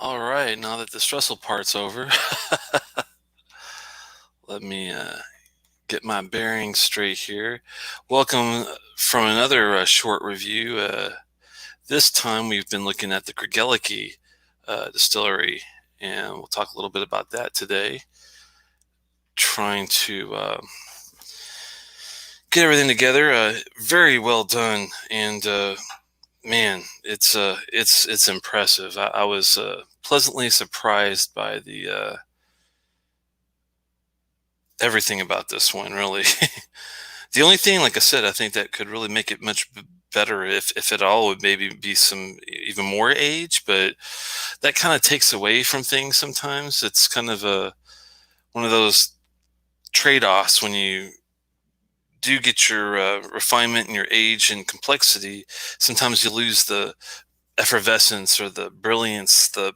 All right, now that the stressful part's over, let me get my bearings straight here. Welcome from another short review. This time we've been looking at the Craigellachie distillery, and we'll talk a little bit about that today. Trying to get everything together. Very well done, and man, it's impressive. I was pleasantly surprised by the everything about this one, really. The only thing, like I said, I think that could really make it much better, if at all, would maybe be some even more age, but that kind of takes away from things sometimes. It's kind of one of those trade-offs when you do get your refinement and your age and complexity. Sometimes you lose the effervescence or the brilliance, the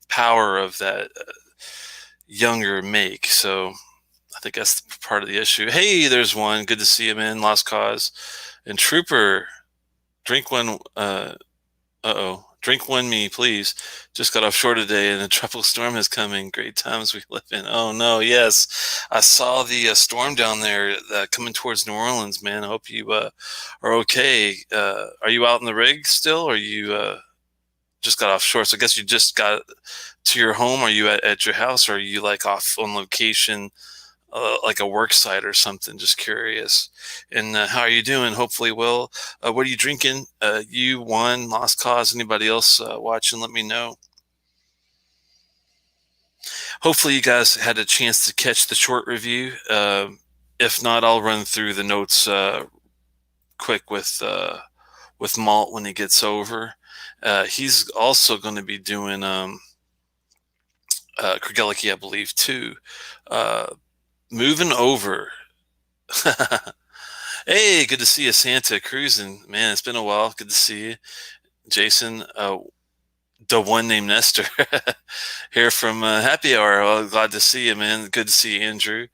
power of that younger make. So I think that's part of the issue. Hey, there's one. Good to see you, man. Lost Cause. And Trooper, drink one. Drink one me, please. Just got offshore today and a tropical storm is coming. Great times we live in. Oh, no. Yes. I saw the storm down there coming towards New Orleans, man. I hope you are okay. Are you out in the rig still, or you just got offshore? So I guess you just got to your home. Are you at your house, or are you like off on location? Like a work site or something. Just curious. And how are you doing? Hopefully well. What are you drinking? You, One, Lost Cause, anybody else watching? Let me know. Hopefully you guys had a chance to catch the short review. If not, I'll run through the notes quick with Malt when he gets over. He's also going to be doing Craigellachie, I believe, too. Moving over. Hey, good to see you, Santa cruising. Man, it's been a while. Good to see you. Jason, the one named Nestor, here from Happy Hour. Well, glad to see you, man. Good to see you, Andrew.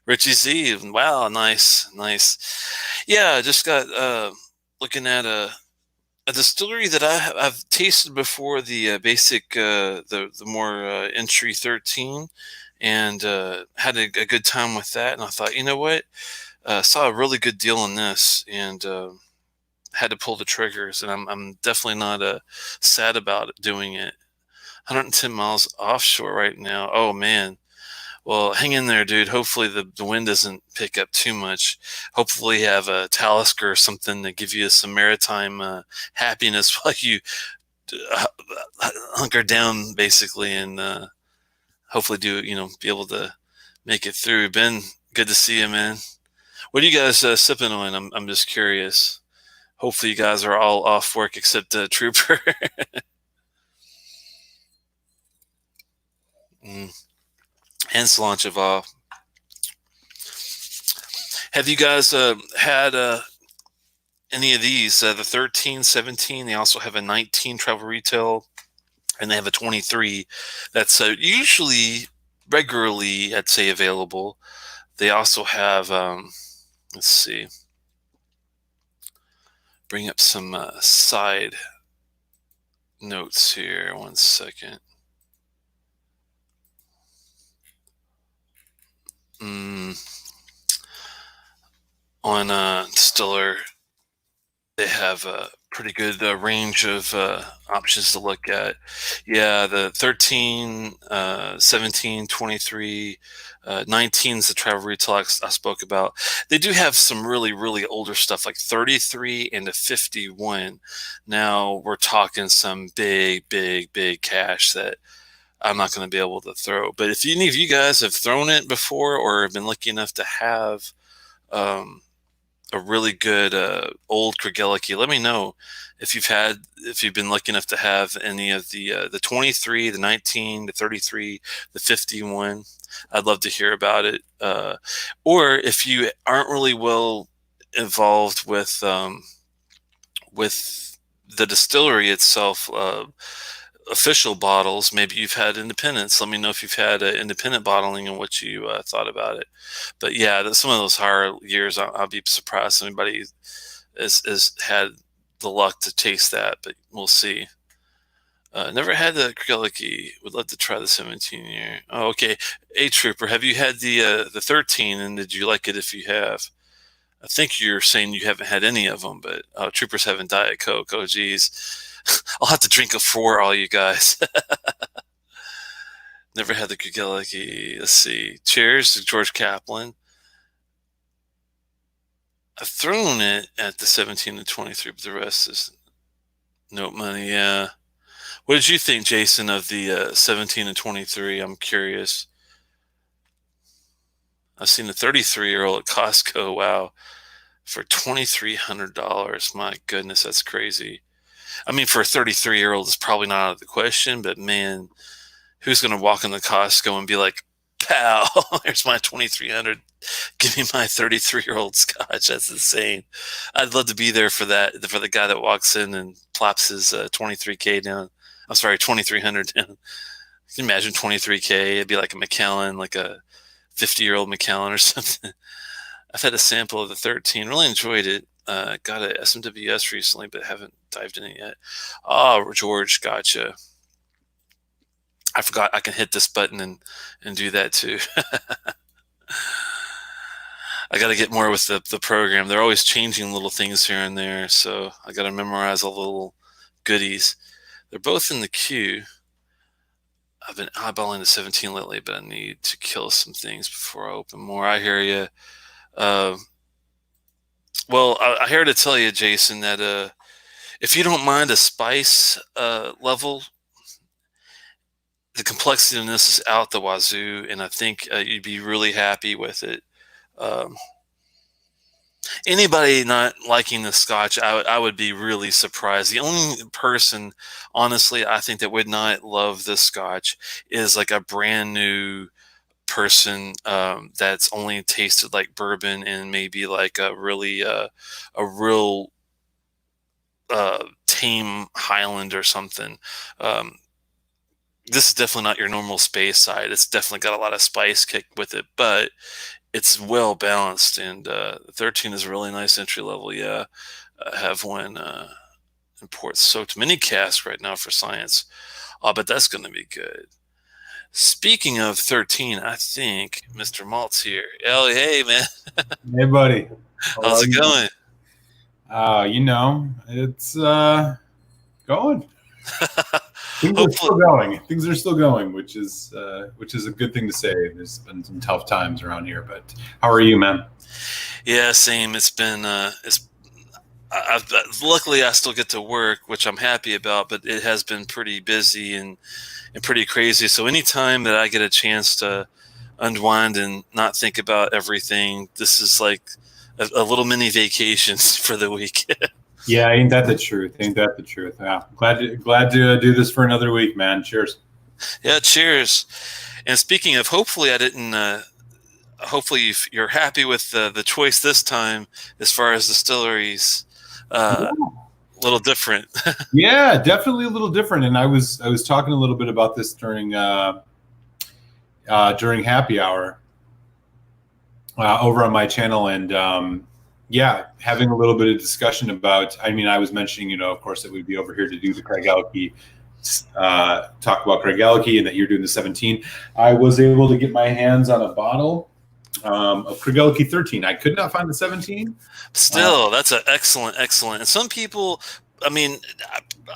Richie Z, wow, nice, nice. Yeah, I just got looking at a distillery that I've tasted before, the basic, the more entry 13, and had a good time with that. And I thought, you know what? Saw a really good deal on this, and had to pull the triggers. And I'm definitely not sad about it, doing it. 110 miles offshore right now. Oh man. Well, hang in there, dude. Hopefully the wind doesn't pick up too much. Hopefully you have a Talisker or something to give you some maritime happiness while you uh, hunker down, basically, and hopefully be able to make it through. Ben, good to see you, man. What are you guys sipping on? I'm just curious. Hopefully you guys are all off work except Trooper. Mm. And Slancheva. Have you guys had any of these? The 13, 17. They also have a 19 travel retail, and they have a 23 that's usually regularly, I'd say, available. They also have, let's see, bring up some side notes here. One second. On Distiller, they have a pretty good range of options to look at. Yeah, the 13, 17, 23, 19 is the travel retail I spoke about. They do have some really, really older stuff, like 33 and a 51. Now we're talking some big, big, big cash that I'm not going to be able to throw. But if any of you guys have thrown it before, or have been lucky enough to have um, a really good old Craigellachie, let me know if you've been lucky enough to have any of the 23, the 19, the 33, the 51. I'd love to hear about it. Or if you aren't really well involved with the distillery itself, official bottles, maybe you've had independents. Let me know if you've had independent bottling and what you thought about it. But yeah, some of those higher years, I'll be surprised if anybody has had the luck to taste that, but we'll see. Never had the Craigellachie. Would love to try the 17 year. Oh, okay. A Trooper, have you had the 13, and did you like it if you have? I think you're saying you haven't had any of them, but Troopers having Diet Coke. Oh, geez. I'll have to drink a 4, all you guys. Never had the Craigellachie. Let's see. Cheers to George Kaplan. I've thrown it at the 17 and 23, but the rest is note money. Yeah. What did you think, Jason, of the 17 and 23? I'm curious. I've seen the 33-year-old at Costco. Wow. For $2,300. My goodness, that's crazy. I mean, for a 33-year-old, it's probably not out of the question, but man, who's going to walk into Costco and be like, "Pal, there's my 2,300. Give me my 33-year-old scotch." That's insane. I'd love to be there for that, for the guy that walks in and plops his 23K down. I'm sorry, 2,300 down. Can you imagine 23K? It'd be like a Macallan, like a 50-year-old Macallan or something. I've had a sample of the 13. Really enjoyed it. Got a SMWS recently, but haven't dived in it yet. Oh, George, gotcha. I forgot I can hit this button and do that too. I got to get more with the program. They're always changing little things here and there, so I got to memorize all the little goodies. They're both in the queue. I've been eyeballing the 17 lately, but I need to kill some things before I open more. I hear you. Well, I here to tell you, Jason, that if you don't mind a spice level, the complexity in this is out the wazoo, and I think you'd be really happy with it. Um, Anybody not liking the scotch, I would be really surprised. The only person, honestly, I think that would not love this scotch is like a brand new person that's only tasted like bourbon and maybe like a real tame Highland or something. This is definitely not your normal space side. It's definitely got a lot of spice kick with it, but it's well balanced. And 13 is a really nice entry level. Yeah, I have one in port soaked mini cask right now for science. But that's going to be good. Speaking of 13, I think Mr. Malt's here. Ellie, hey man, Hey, buddy. How how's are it you? going? It's going. Things are Hopefully, still going. Things are still going, which is a good thing to say. There's been some tough times around here, but how are you, man? yeah, same. It's been luckily I still get to work, which I'm happy about, but it has been pretty busy and pretty crazy. So anytime that I get a chance to unwind and not think about everything, this is like a little mini vacation for the week. Yeah, ain't that the truth? Ain't that the truth? Yeah, glad to do this for another week, man. Cheers. Yeah, cheers. And speaking of, hopefully I didn't. Hopefully you're happy with the choice this time as far as distilleries. A little different. Yeah, definitely a little different. And I was talking a little bit about this during happy hour over on my channel, and yeah, having a little bit of discussion about. I mean, I was mentioning, of course, that we'd be over here to do the Craigellachie, talk about Craigellachie, and that you're doing the 17. I was able to get my hands on a bottle of Craigellachie 13. I could not find the 17. Still, that's an excellent. And some people, I mean,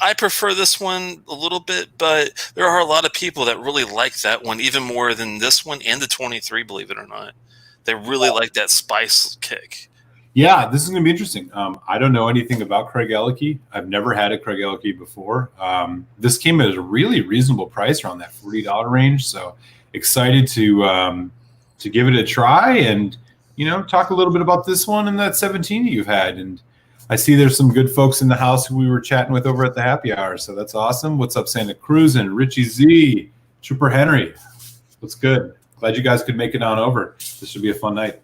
I prefer this one a little bit, but there are a lot of people that really like that one even more than this one and the 23, believe it or not. They really like that spice kick. Yeah, this is going to be interesting. I don't know anything about Craigellachie. I've never had a Craigellachie before. This came at a really reasonable price, around that $40 range. So excited to give it a try and talk a little bit about this one and that 17 that you've had. And I see there's some good folks in the house who we were chatting with over at the happy hour. So that's awesome. What's up, Santa Cruz and Richie Z, Trooper Henry? What's good? Glad you guys could make it on over. This should be a fun night.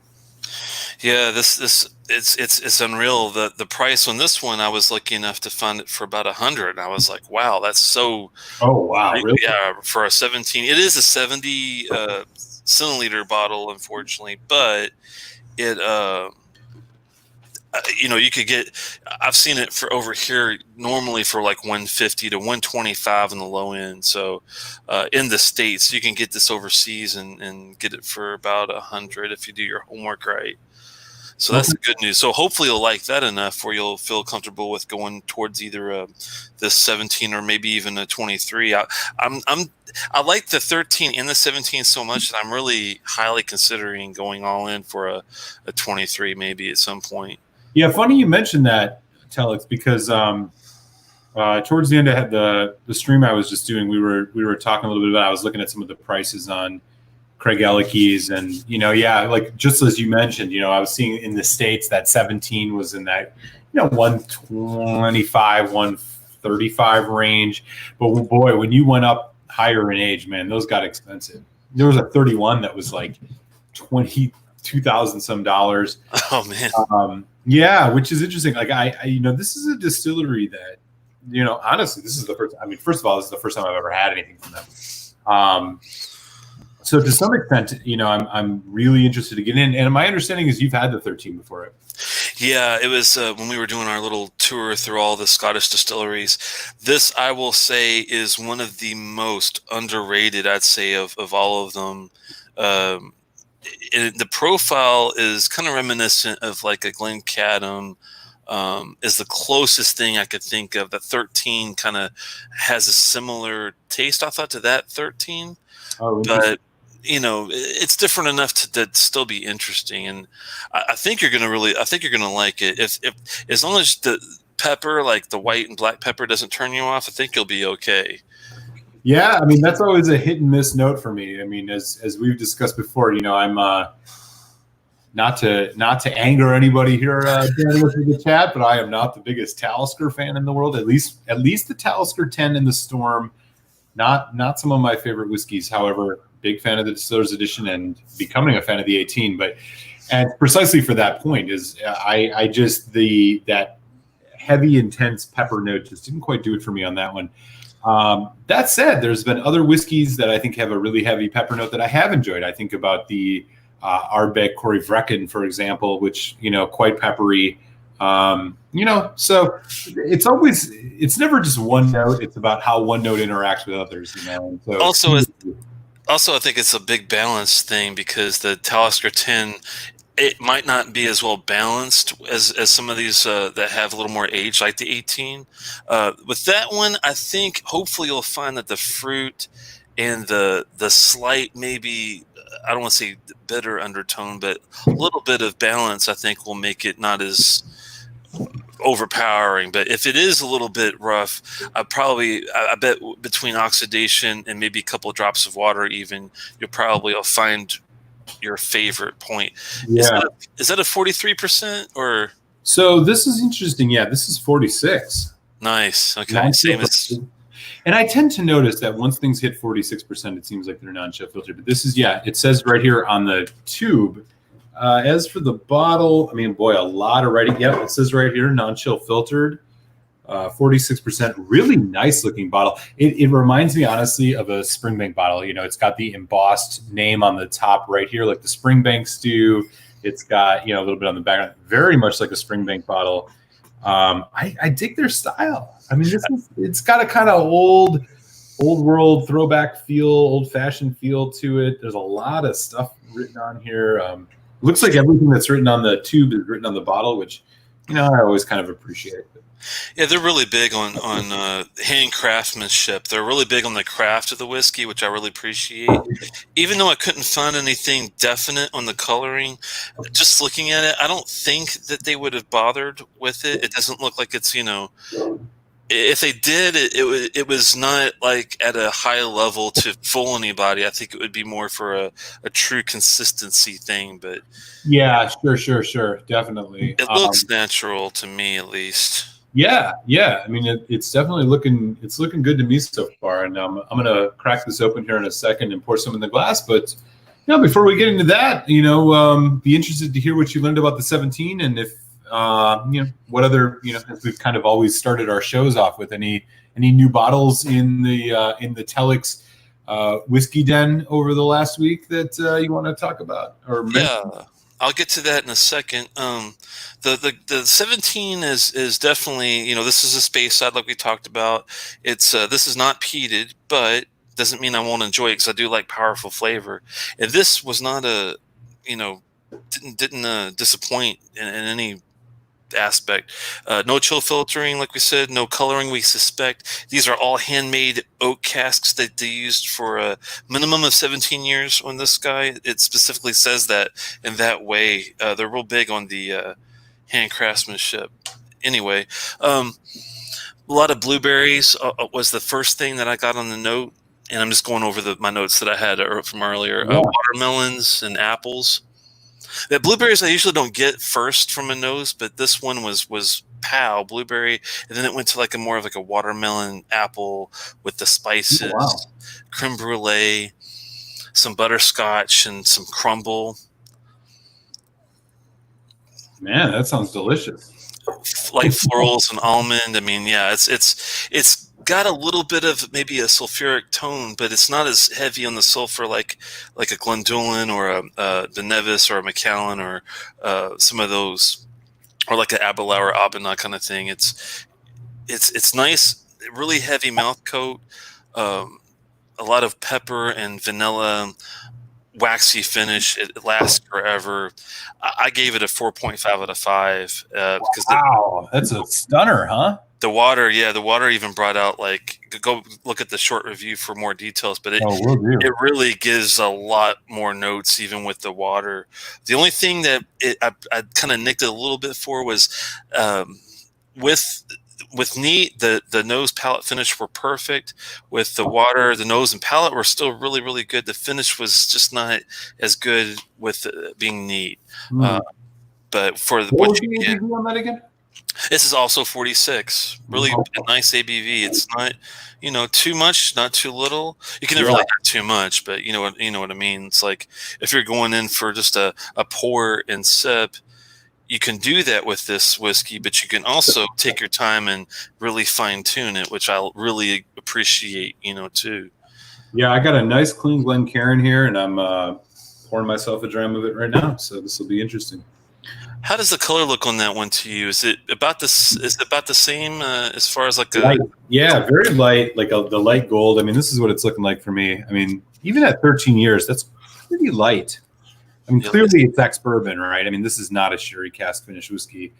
Yeah, this it's unreal. The price on this one, I was lucky enough to find it for about 100. I was like, wow, that's so. Oh wow, really? Yeah, for a 17, it is a 70 centiliter bottle, unfortunately, but it you could get, I've seen it for over here normally for like 150 to 125 in the low end. So in the States, you can get this overseas and get it for about 100 if you do your homework right. So that's Okay. the good news. So hopefully you'll like that enough where you'll feel comfortable with going towards either this 17 or maybe even a 23. I like the 13 and the 17 so much that I'm really highly considering going all in for a 23 maybe at some point. Yeah, funny you mentioned that, Telex, because towards the end of the stream I was just doing, we were talking a little bit about. I was looking at some of the prices on Craigellachie's, and yeah, like just as you mentioned, I was seeing in the States that 17 was in that 125, 135 range. But boy, when you went up higher in age, man, those got expensive. There was a 31 that was like 22,000 some dollars. Oh man. Yeah, which is interesting. Like this is a distillery that, honestly, this is the first. I mean, first of all, this is the first time I've ever had anything from them. So to some extent, I'm really interested to get in. And my understanding is you've had the 13 before, right? Yeah, it was when we were doing our little tour through all the Scottish distilleries. This, I will say, is one of the most underrated, I'd say, of all of them. The profile is kind of reminiscent of like a Glencadam. Is the closest thing I could think of. The 13 kind of has a similar taste, I thought, to that 13. Oh, But it's different enough to still be interesting, and I think you're gonna like it. If as long as the pepper, like the white and black pepper, doesn't turn you off, I think you'll be okay. yeah. I mean, that's always a hit and miss note for me. I mean, as we've discussed before, I'm not to anger anybody here, Dan, with the chat, but I am not the biggest Talisker fan in the world. At least the Talisker 10 in the Storm. Not some of my favorite whiskeys. However, big fan of the Distiller's Edition and becoming a fan of the 18. And precisely for that point is I just that heavy, intense pepper note just didn't quite do it for me on that one. That said, there's been other whiskeys that I think have a really heavy pepper note that I have enjoyed. I think about the Ardbeg Corey Vrecken, for example, which quite peppery. So it's never just one note. It's about how one note interacts with others. And so Also, I think it's a big balance thing because the Talisker 10, it might not be as well balanced as some of these that have a little more age, like the 18. With that one, I think hopefully you'll find that the fruit and the slight, maybe, I don't want to say bitter undertone, but a little bit of balance, I think, will make it not as overpowering. But if it is a little bit rough, I bet between oxidation and maybe a couple of drops of water, even, you'll find your favorite point. Yeah. Is that a 43% or? So this is interesting. Yeah, this is 46. Nice. Okay. Same as. And I tend to notice that once things hit 46%, it seems like they're non-chill filtered. But this is, it says right here on the tube. As for the bottle, I mean, boy, a lot of writing. Yep, it says right here, non-chill filtered, 46%. Really nice looking bottle. It reminds me, honestly, of a Springbank bottle. It's got the embossed name on the top right here, like the Springbanks do. It's got, a little bit on the background, very much like a Springbank bottle. I dig their style. I mean, it's got a kind of old world throwback feel, old fashioned feel to it. There's a lot of stuff written on here. Looks like everything that's written on the tube is written on the bottle, which, I always kind of appreciate. Yeah, they're really big on hand craftsmanship. They're really big on the craft of the whiskey, which I really appreciate. Even though I couldn't find anything definite on the coloring, just looking at it, I don't think that they would have bothered with it. It doesn't look like it's, if they did, it was not like at a high level to fool anybody. I think it would be more for a true consistency thing. But yeah, sure, definitely. It looks natural to me, at least. Yeah. I mean, it's definitely looking good to me so far. And I'm gonna crack this open here in a second and pour some in the glass. But before we get into that, be interested to hear what you learned about the 17 and if. What other, as we've kind of always started our shows off with, any new bottles in the Telex whiskey den over the last week that you want to talk about or mention? Yeah, I'll get to that in a second. The 17 is definitely, this is a space side like we talked about. It's this is not peated, but doesn't mean I won't enjoy it because I do like powerful flavor. And this was not a, you know, didn't disappoint in any aspect. No chill filtering, like we said, no coloring. We suspect these are all handmade oak casks that they used for a minimum of 17 years on this guy. It specifically says that in that way. They're real big on the hand craftsmanship. Anyway, a lot of blueberries was the first thing that I got on the note. And I'm just going over my notes that I had from earlier. Yeah. Watermelons and apples. The blueberries I usually don't get first from a nose, but this one was pow blueberry, and then it went to like a more of like a watermelon apple with the spices, Wow. creme brulee, some butterscotch, and some crumble. Man, that sounds delicious. Like florals and almond. I mean, yeah, it's got a little bit of maybe a sulfuric tone, but it's not as heavy on the sulfur like a Glendulin or the Nevis or a Macallan or some of those, or like an Aberlour or Abendna kind of thing. It's nice, really heavy mouth coat, a lot of pepper and vanilla, waxy finish. It lasts forever. I gave it a 4.5 out of 5 because wow, that's a stunner, huh? the water even brought out, like, go look at the short review for more details, but it really gives a lot more notes even with the water. The only thing that I kind of nicked it a little bit for was with neat, the nose palate finish were perfect. With the water, the nose and palate were still really, really good. The finish was just not as good with being neat. But for what you get, on that again? this is also 46. Really nice ABV. It's not, too much, not too little. You can never really have too much, but you know what I mean. It's like if you're going in for just a pour and sip, you can do that with this whiskey, but you can also take your time and really fine tune it, which I really appreciate, too. Yeah, I got a nice clean Glencairn here, and I'm pouring myself a dram of it right now. So this will be interesting. How does the color look on that one to you? Is it about the same as far as like light. Yeah, very light, like the light gold. I mean, this is what it's looking like for me. I mean, even at 13 years, that's pretty light. I mean, clearly it's ex-bourbon, right? I mean, this is not a sherry cask finish whiskey.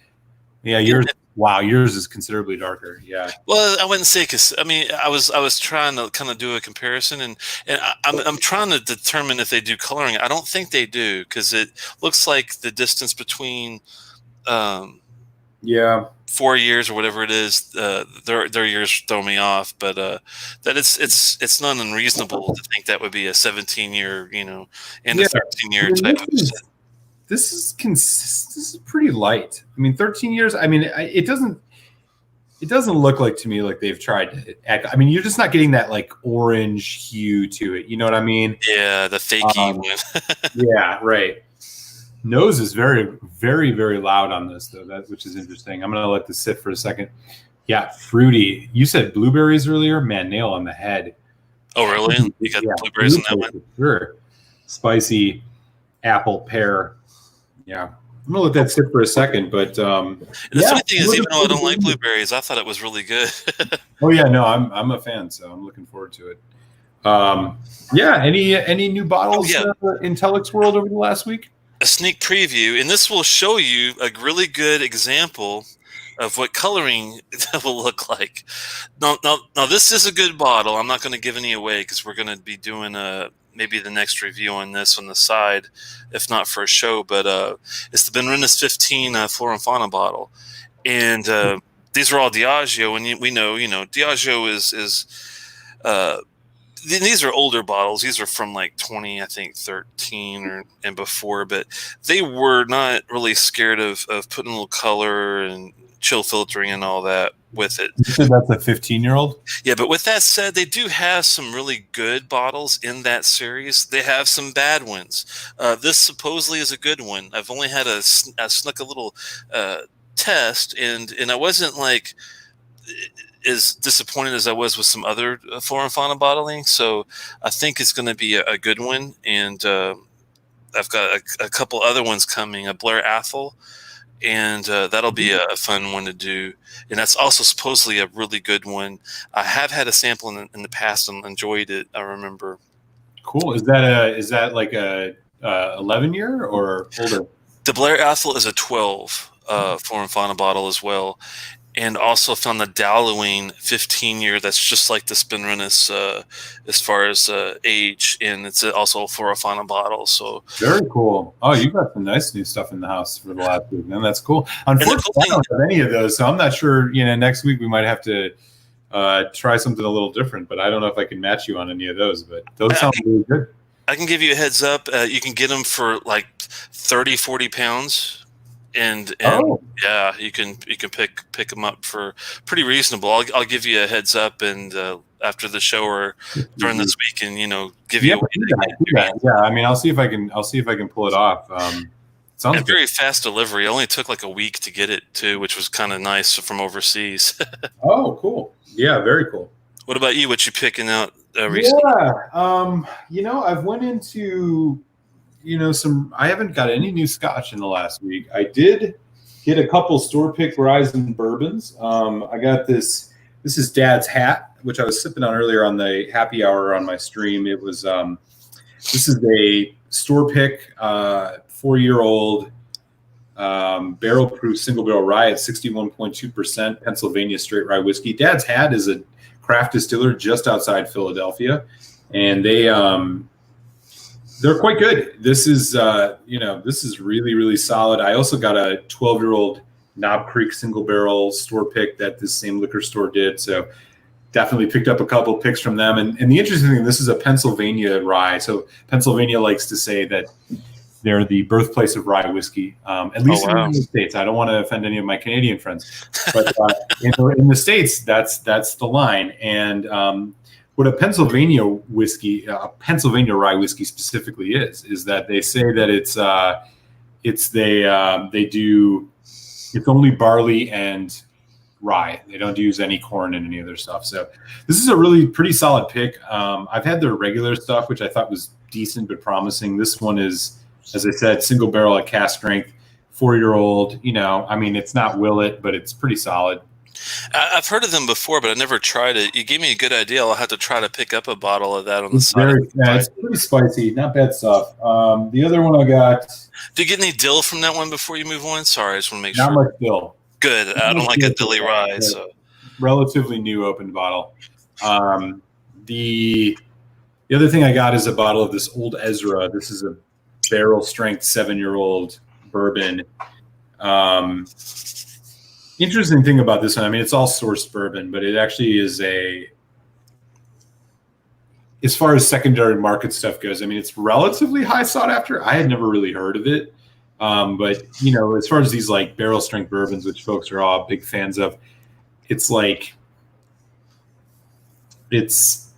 Yeah, yours is considerably darker. Yeah. Well, I wouldn't say, because I mean, I was trying to kind of do a comparison, and I'm trying to determine if they do coloring. I don't think they do, because it looks like the distance between 4 years or whatever it is, their years throw me off. But that it's not unreasonable to think that would be a 17-year, and a 13-year type of. This is pretty light. I mean, 13 years. I mean, it doesn't look like to me like they've tried to act. I mean, you're just not getting that like orange hue to it. You know what I mean? Yeah, the fakey one. Yeah, right. Nose is very, very, very loud on this though, which is interesting. I'm gonna let this sit for a second. Yeah, fruity. You said blueberries earlier. Man, nail on the head. Oh, really? You got blueberries in that one? Sure. Spicy apple pear. Yeah, I'm gonna let that sit for a second. But the funny thing is, even though I don't like blueberries, I thought it was really good. Oh yeah, no, I'm a fan, so I'm looking forward to it. Yeah, any new bottles in Telex World over the last week? A sneak preview, and this will show you a really good example of what coloring will look like. Now, this is a good bottle. I'm not going to give any away because we're going to be doing maybe the next review on this on the side, if not for a show. But it's the Benrinnes 15 Flora and Fauna bottle, and these are all Diageo, and we know Diageo is these are older bottles. These are from like 2013 and before, but they were not really scared of putting a little color and chill filtering and all that with it. You said that's a 15-year-old? Yeah, but with that said, they do have some really good bottles in that series. They have some bad ones. This supposedly is a good one. I've only had I snuck a little test, and I wasn't like as disappointed as I was with some other Flora and Fauna bottling. So I think it's going to be a good one, and I've got a couple other ones coming, a Blair Athol, and that'll be a fun one to do. And that's also supposedly a really good one. I have had a sample in the past and enjoyed it. I remember. Cool. Is that like a 11-year or older? The Blair Athol is a 12 foreign fauna bottle as well. And also found the Dalloween 15-year that's just like the Spinrennis as far as age, and it's also a Flora Fauna bottle. So very cool. Oh, you've got some nice new stuff in the house for the last week, man. That's cool. Unfortunately, I don't have any of those, so I'm not sure. Next week we might have to try something a little different, but I don't know if I can match you on any of those. But those sound really good. I can give you a heads up. You can get them for like 30, 40 pounds. And yeah, you can pick them up for pretty reasonable. I'll give you a heads up, and after the show or during this weekend, give you a way to get. Yeah, I mean, I'll see if I can pull it off. Sounds very fast delivery. It only took like a week to get it too, which was kind of nice from overseas. Oh, cool. Yeah, very cool. What about you? What you picking out recently? Yeah, I've went into I haven't got any new scotch in the last week. I did get a couple store pick ryes and bourbons. I got this is Dad's Hat, which I was sipping on earlier on the happy hour on my stream. It was this is a store pick 4-year-old barrel proof single barrel rye at 61.2% Pennsylvania straight rye whiskey. Dad's Hat is a craft distiller just outside Philadelphia, and they're quite good. This is, this is really, really solid. I also got a 12-year-old Knob Creek single barrel store pick that this same liquor store did. So definitely picked up a couple picks from them. And the interesting thing, this is a Pennsylvania rye. So Pennsylvania likes to say that they're the birthplace of rye whiskey, at least in the States. I don't want to offend any of my Canadian friends, but in the States, that's the line. And what a Pennsylvania rye whiskey specifically is that they say that it's only barley and rye. They don't use any corn in any of their stuff. So this is a really pretty solid pick. I've had their regular stuff, which I thought was decent but promising. This one is, as I said, single barrel at cask strength, 4-year-old. I mean, it's not Willet, but it's pretty solid. I've heard of them before, but I never tried it. You gave me a good idea. I'll have to try to pick up a bottle of that on the side. It's pretty spicy, not bad stuff. The other one I got. Do you get any dill from that one before you move on? Sorry, I just want to make sure. Not much dill. Good. I don't like a dilly rye. So relatively new opened bottle. The other thing I got is a bottle of this Old Ezra. This is a barrel strength 7-year-old bourbon. Interesting thing about this one, I mean, it's all sourced bourbon, but it actually is as far as secondary market stuff goes, I mean, it's relatively high sought after. I had never really heard of it. But, as far as these like barrel strength bourbons, which folks are all big fans of, it's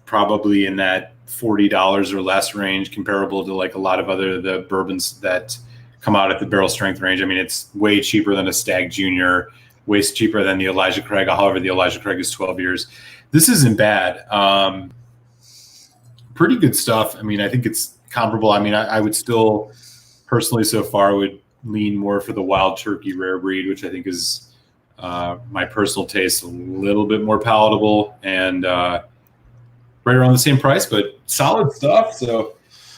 probably in that $40 or less range, comparable to like a lot of the bourbons that come out at the barrel strength range. I mean, it's way cheaper than a Stag Junior, way cheaper than the Elijah Craig. However, the Elijah Craig is 12 years. This isn't bad. Pretty good stuff. I mean, I think it's comparable. I mean, I would still personally so far would lean more for the Wild Turkey rare breed, which I think is my personal taste, a little bit more palatable and right around the same price, but solid stuff. So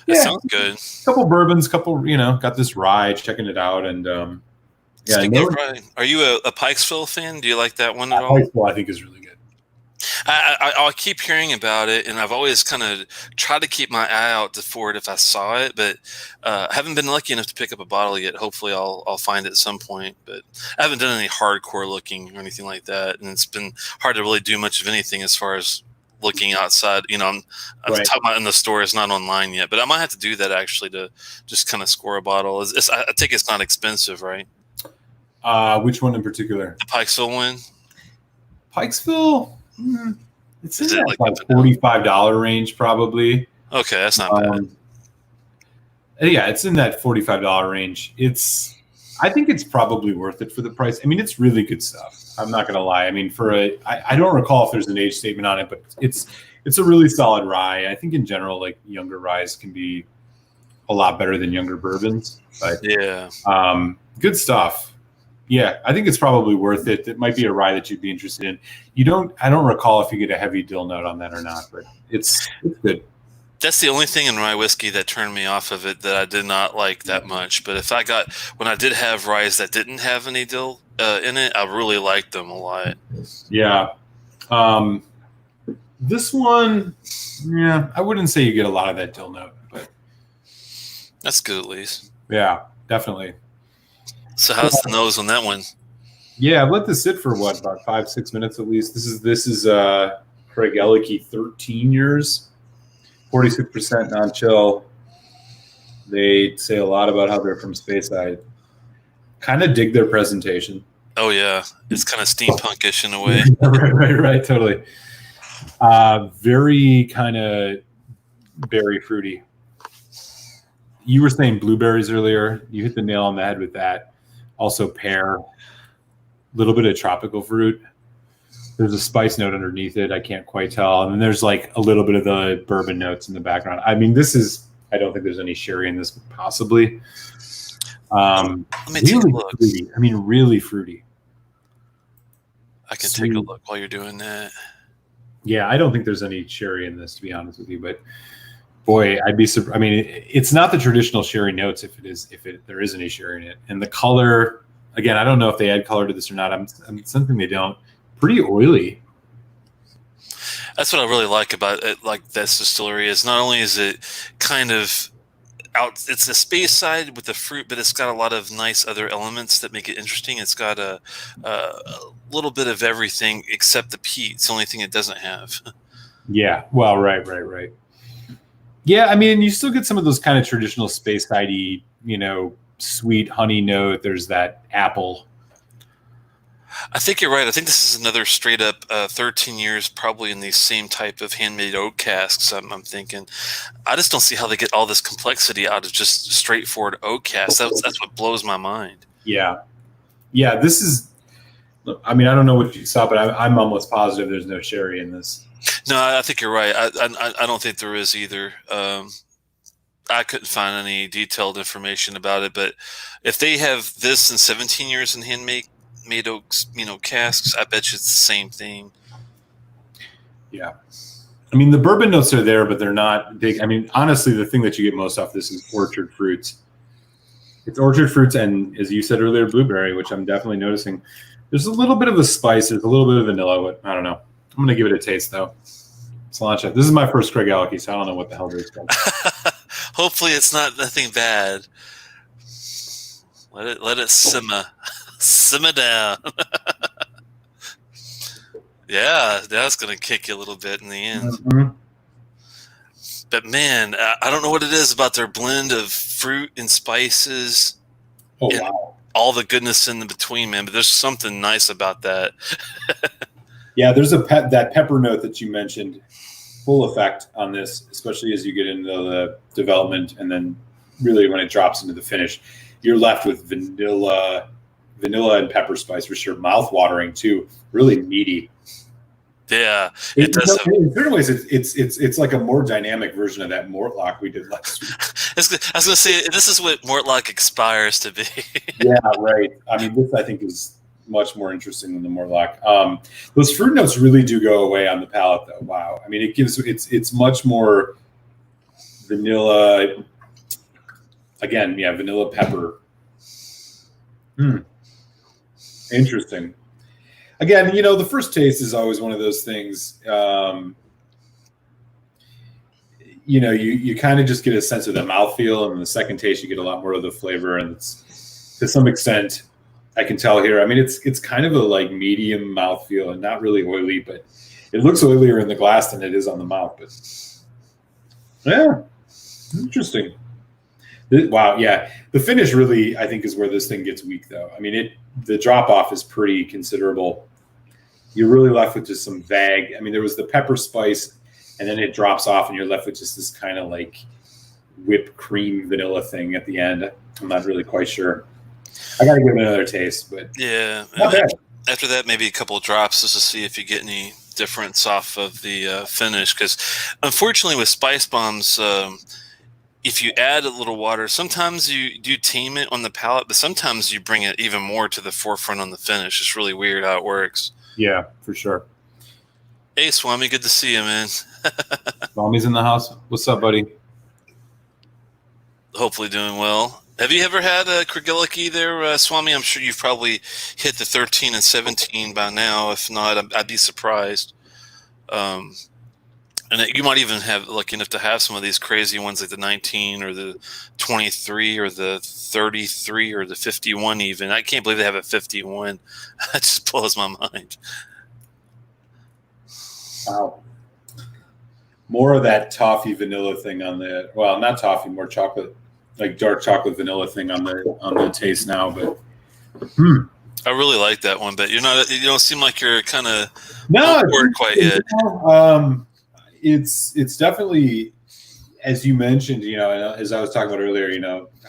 yeah, that sounds good. Couple bourbons, got this rye, checking it out. And are you a Pikesville fan? Do you like that one at all? Pikesville, I think, is really good. I keep hearing about it, and I've always kind of tried to keep my eye out for it if I saw it, but I haven't been lucky enough to pick up a bottle yet. Hopefully I'll find it at some point, but I haven't done any hardcore looking or anything like that, and it's been hard to really do much of anything as far as looking outside. I'm talking about in the store. It's not online yet, but I might have to do that actually to just kind of score a bottle. I think it's not expensive, right? Which one in particular? The Pikesville one. Pikesville. It's in that like $45 range, probably. Okay, that's not bad. Yeah, it's in that $45 range. I think it's probably worth it for the price. I mean, it's really good stuff. I'm not gonna lie. I mean, I don't recall if there's an age statement on it, but it's a really solid rye. I think in general, like younger ryes can be a lot better than younger bourbons. But Yeah. good stuff. Yeah, I think it's probably worth it. It might be a rye that you'd be interested in. I don't recall if you get a heavy dill note on that or not, but it's good. That's the only thing in rye whiskey that turned me off of it that I did not like that much. But when I did have ryes that didn't have any dill in it, I really liked them a lot. Yeah. This one, yeah, I wouldn't say you get a lot of that dill note, but that's good at least. Yeah, definitely. So how's the nose on that one? Yeah, I've let this sit for about 5-6 minutes at least. This is Craigellachie 13 years, 46% non-chill. They say a lot about how they're from Speyside. Kind of dig their presentation. Oh yeah, it's kind of steampunkish in a way. right, totally. Very kind of berry fruity. You were saying blueberries earlier. You hit the nail on the head with that. Also pear, a little bit of tropical fruit. There's a spice note underneath it. I can't quite tell. And then there's like a little bit of the bourbon notes in the background. I mean, I don't think there's any sherry in this, possibly. Let me really take a look. Fruity. I mean, really fruity. I can take a look while you're doing that. Yeah, I don't think there's any sherry in this, to be honest with you. But boy, I'd be surprised. I mean, it's not the traditional sherry notes if there is any sherry in it. And the color, again, I don't know if they add color to this or not. I'm something they don't. Pretty oily. That's what I really like about it. Like this distillery is not only is it kind of it's the Speyside with the fruit, but it's got a lot of nice other elements that make it interesting. It's got a little bit of everything except the peat. It's the only thing it doesn't have. Yeah. Well, right. Yeah, I mean, you still get some of those kind of traditional Speyside-y, sweet honey note. There's that apple. I think you're right. I think this is another straight up 13 years, probably in these same type of handmade oak casks. I'm thinking. I just don't see how they get all this complexity out of just straightforward oak casks. That's what blows my mind. Yeah. This is. I mean, I don't know what you saw, but I'm almost positive there's no sherry in this. No, I think you're right. I don't think there is either. I couldn't find any detailed information about it, but if they have this in 17 years in handmade oaks, casks, I bet you it's the same thing. Yeah. I mean, the bourbon notes are there, but they're not big. I mean, honestly, the thing that you get most off this is orchard fruits. It's orchard fruits and, as you said earlier, blueberry, which I'm definitely noticing. There's a little bit of a spice. There's a little bit of vanilla. But I don't know. I'm going to give it a taste, though. Cilantro. This is my first Craigellachie, so I don't know what the hell this is. Hopefully it's nothing bad. Let it simmer down. Yeah, that's going to kick you a little bit in the end. Mm-hmm. But man, I don't know what it is about their blend of fruit and spices. Oh, and wow. all the goodness in the between, man. But there's something nice about that. Yeah, there's that pepper note that you mentioned, full effect on this, especially as you get into the development, and then really when it drops into the finish, you're left with vanilla and pepper spice for sure. Mouth watering too, really meaty. Yeah, it does. In certain ways, it's like a more dynamic version of that Mortlock we did last week. I was going to say, this is what Mortlock aspires to be. Yeah, right. I mean, this I think is much more interesting than the Mortlock. Those fruit notes really do go away on the palate, though. Wow. I mean, it's much more vanilla. Again, yeah, vanilla pepper. Interesting. Again, the first taste is always one of those things. You kind of just get a sense of the mouthfeel, and the second taste you get a lot more of the flavor, and it's, to some extent, I can tell here. I mean, it's kind of a like medium mouthfeel and not really oily, but it looks oilier in the glass than it is on the mouth. But yeah, interesting. Wow, yeah. The finish really, I think, is where this thing gets weak, though. I mean, the drop off is pretty considerable. You're really left with just some vague. I mean, there was the pepper spice, and then it drops off, and you're left with just this kind of like whipped cream vanilla thing at the end. I'm not really quite sure. I got to give it another taste, but yeah. Not bad. After that, maybe a couple of drops just to see if you get any difference off of the finish. Because unfortunately, with spice bombs, if you add a little water, sometimes you do tame it on the palate, but sometimes you bring it even more to the forefront on the finish. It's really weird how it works. Yeah, for sure. Hey, Swami, good to see you, man. Swami's in the house. What's up, buddy? Hopefully doing well. Have you ever had a Craigellachie there, Swami? I'm sure you've probably hit the 13 and 17 by now. If not, I'd be surprised. And you might even have lucky enough to have some of these crazy ones like the 19 or the 23 or the 33 or the 51 even. I can't believe they have a 51. That just blows my mind. Wow. More of that toffee vanilla thing on the, well, not toffee, more chocolate, like dark chocolate vanilla thing on the taste now. But I really like that one, but you don't seem like you're kind of no, on board quite yet. It's definitely, as you mentioned, as I was talking about earlier,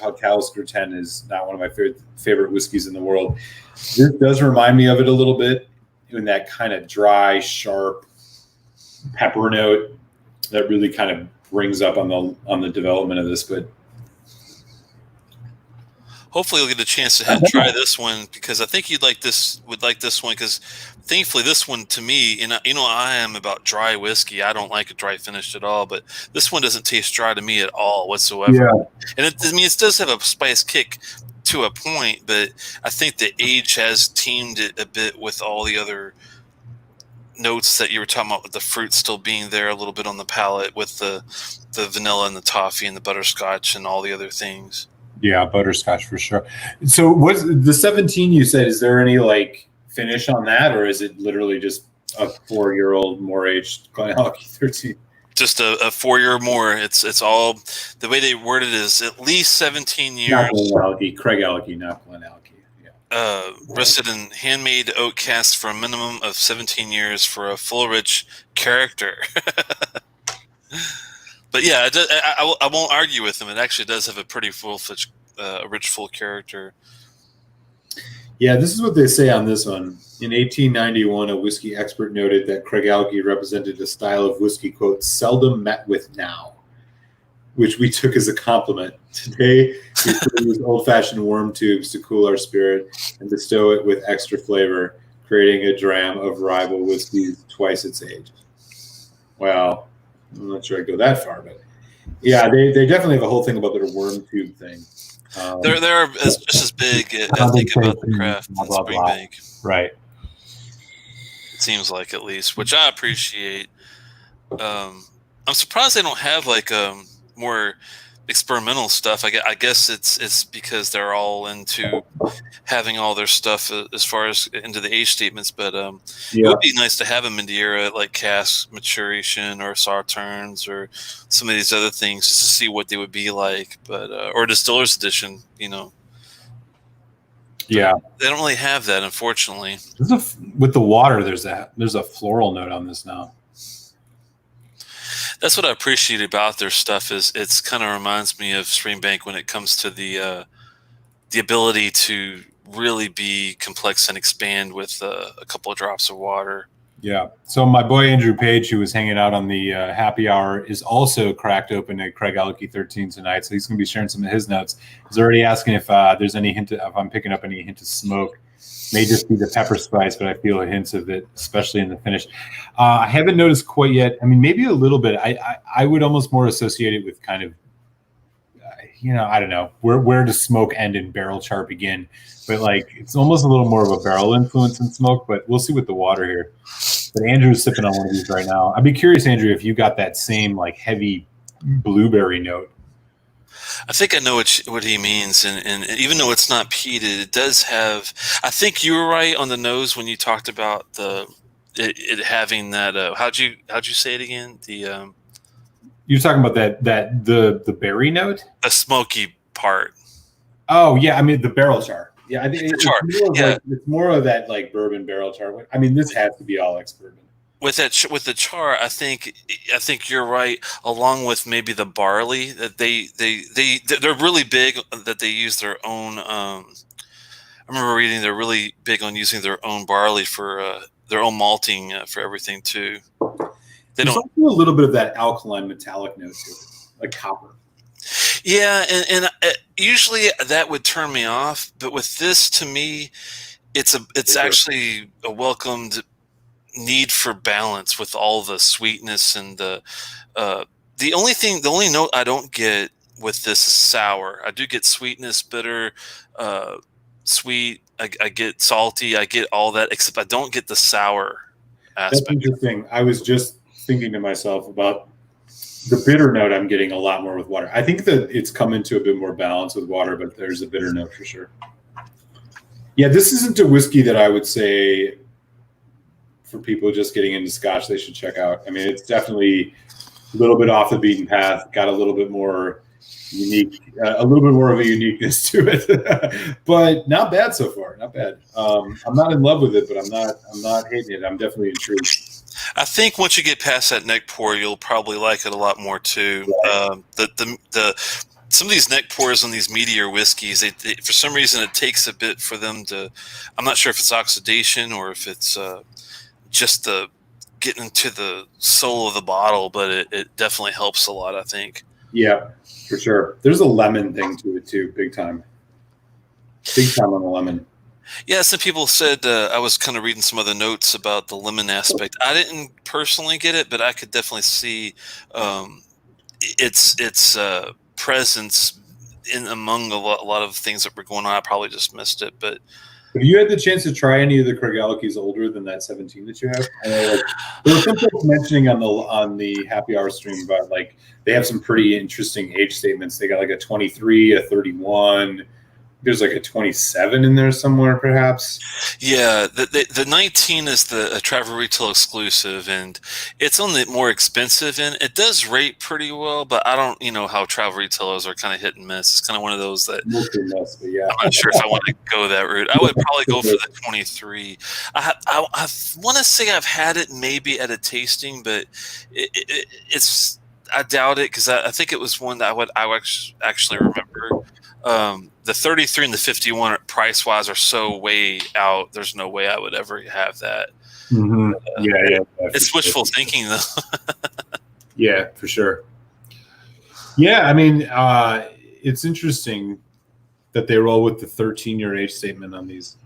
how Talisker 10 is not one of my favorite whiskeys in the world. This does remind me of it a little bit, in that kind of dry, sharp pepper note that really kind of brings up on the development of this. But hopefully you'll get a chance to try this one, because I think would like this one, because thankfully this one, to me, I am about dry whiskey. I don't like it dry finished at all, but this one doesn't taste dry to me at all whatsoever. Yeah. And it does have a spice kick to a point, but I think the age has teamed it a bit with all the other notes that you were talking about, with the fruit still being there a little bit on the palate, with the vanilla and the toffee and the butterscotch and all the other things. Yeah, butterscotch for sure. So what's the 17 you said? Is there any like finish on that, or is it literally just a 4-year-old more aged Craigellachie 13? Just a 4-year or more. It's all, the way they word it is at least 17 years. Not Craigellachie, not Craigellachie. Yeah. Roasted in handmade oak casks for a minimum of 17 years for a full, rich character. But yeah, I won't argue with them. It actually does have a pretty rich, full character. Yeah, this is what they say on this one. In 1891, a whiskey expert noted that Craigellachie represented a style of whiskey, quote, seldom met with now, which we took as a compliment. Today, we use old-fashioned worm tubes to cool our spirit and bestow it with extra flavor, creating a dram of rival whiskeys twice its age. Well, I'm not sure I'd go that far, but yeah, they definitely have a whole thing about their worm tube thing. They're just as big, I think, about the craft than Springbank. Right. It seems like, at least, which I appreciate. I'm surprised they don't have like more experimental stuff. I guess it's because they're all into having all their stuff as far as into the age statements. But it would be nice to have them in the era like cask maturation or sauternes or some of these other things, just to see what they would be like. But or distiller's edition, Yeah, they don't really have that, unfortunately. With the water, there's a floral note on this now. That's what I appreciate about their stuff, is it's kind of reminds me of Springbank when it comes to the ability to really be complex and expand with a couple of drops of water. Yeah. So my boy Andrew Page, who was hanging out on the happy hour, is also cracked open a Craigellachie 13 tonight. So he's going to be sharing some of his notes. He's already asking if there's any hint if I'm picking up any hint of smoke. May just be the pepper spice, but I feel hints of it, especially in the finish. I haven't noticed quite yet. I mean, maybe a little bit. I would almost more associate it with kind of, I don't know, where does smoke end and barrel char begin? But like, it's almost a little more of a barrel influence in smoke, but we'll see with the water here. But Andrew's sipping on one of these right now. I'd be curious, Andrew, if you got that same like heavy blueberry note. I think I know what he means, and even though it's not peated, it does have. I think you were right on the nose when you talked about it having that. How'd you say it again? You're talking about the berry note, the smoky part. Oh yeah, I mean the barrel char. Yeah, I think it's more of that like bourbon barrel char. I mean, this has to be all ex-bourbon. With the char, I think you're right. Along with maybe the barley, that they're really big, that they use their own. I remember reading they're really big on using their own barley for their own malting for everything too. There's also a little bit of that alkaline metallic note to it, like copper. Yeah, and usually that would turn me off, but with this, to me, it's actually a welcomed need for balance with all the sweetness and uh, the only note I don't get with this is sour. I do get sweetness, bitter, uh, sweet. I get salty. I get all that, except I don't get the sour That's aspect. interesting. I was just thinking to myself about the bitter note. I'm getting a lot more with water. I think that it's come into a bit more balance with water, but there's a bitter note for sure. Yeah, this isn't a whiskey that I would say for people just getting into Scotch they should check out. I mean, it's definitely a little bit off the beaten path. Got a little bit more unique, a little bit more of a uniqueness to it, but not bad so far. Not bad. I'm not in love with it, but I'm not hating it. I'm definitely intrigued. I think once you get past that neck pour, you'll probably like it a lot more too. The some of these neck pours on these meatier whiskeys, for some reason it takes a bit for them to. I'm not sure if it's oxidation or if it's just the getting into the soul of the bottle, but it definitely helps a lot, I think. Yeah, for sure. There's a lemon thing to it too, big time. Big time on the lemon. Yeah, some people said I was kind of reading some other notes about the lemon aspect. I didn't personally get it, but I could definitely see um, its presence in among a lot of things that were going on. I probably just missed it, but Have you had the chance to try any of the Craigellachie's older than that 17 that you have? I know, like, there was some folks mentioning on the happy hour stream about like they have some pretty interesting age statements. They got like a 23, a 31. There's like a 27 in there somewhere, perhaps. yeah, the 19 is the travel retail exclusive, and it's on the more expensive end. It does rate pretty well, but I don't, how travel retailers are kind of hit and miss. It's kind of one of those that Mostly mess, but yeah. I'm not sure if I want to go that route. I would probably go for the 23. I want to say I've had it maybe at a tasting, but it's I doubt it because I think it was one that I would actually remember. The 33 and the 51 price wise are so way out. There's no way I would ever have that. Mm-hmm. Yeah. It's wishful thinking though. Yeah, for sure. Yeah, I mean, it's interesting that they roll with the 13-year age statement on these.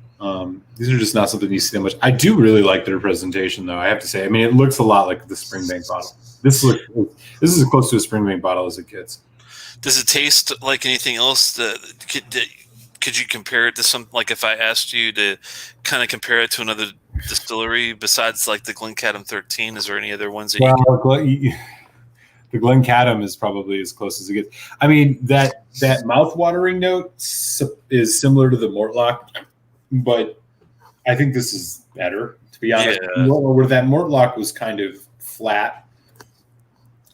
These are just not something you see that much. I do really like their presentation, though. I have to say. I mean, it looks a lot like the Springbank bottle. This is as close to a Springbank bottle as it gets. Does it taste like anything else? Could you compare it to some? Like if I asked you to kind of compare it to another distillery besides like the Glencairn 13, is there any other ones that the Glencairn is probably as close as it gets. I mean, that mouth-watering note is similar to the Mortlock, but I think this is better, to be honest. Yeah. Where that Mortlock was kind of flat,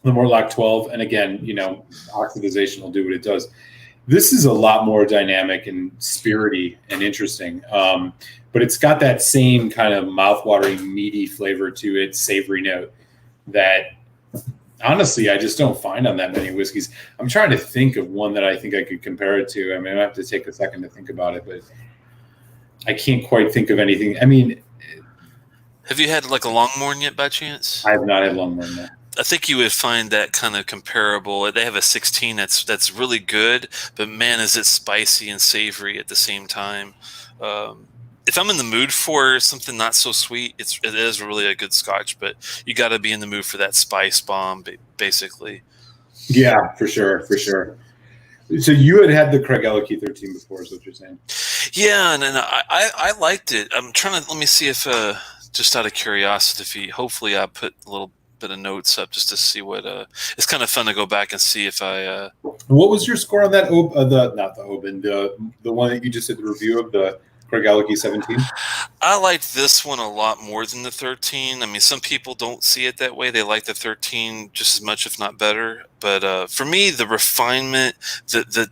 the Mortlock 12, and again, oxidization will do what it does. This is a lot more dynamic and spirity and interesting, but it's got that same kind of mouth-watering, meaty flavor to it, savory note that honestly I just don't find on that many whiskeys. I'm trying to think of one that I think I could compare it to. I mean, I have to take a second to think about it, but I can't quite think of anything. I mean, have you had like a Longmorn yet by chance? I have not had Longmorn yet. I think you would find that kind of comparable. They have a 16 that's really good, but man, is it spicy and savory at the same time. If I'm in the mood for something not so sweet, it is really a good Scotch, but you got to be in the mood for that spice bomb, basically. Yeah, for sure. So you had the Craigellachie 13 before, is what you're saying? Yeah, and I liked it. I'm trying to let me see if just out of curiosity, hopefully I put a little bit of notes up just to see what it's kind of fun to go back and see if I what was your score on that the one that you just did the review of, the Craigellachie 17? I liked this one a lot more than the 13. I mean, some people don't see it that way. They like the 13 just as much, if not better. But for me, the refinement, the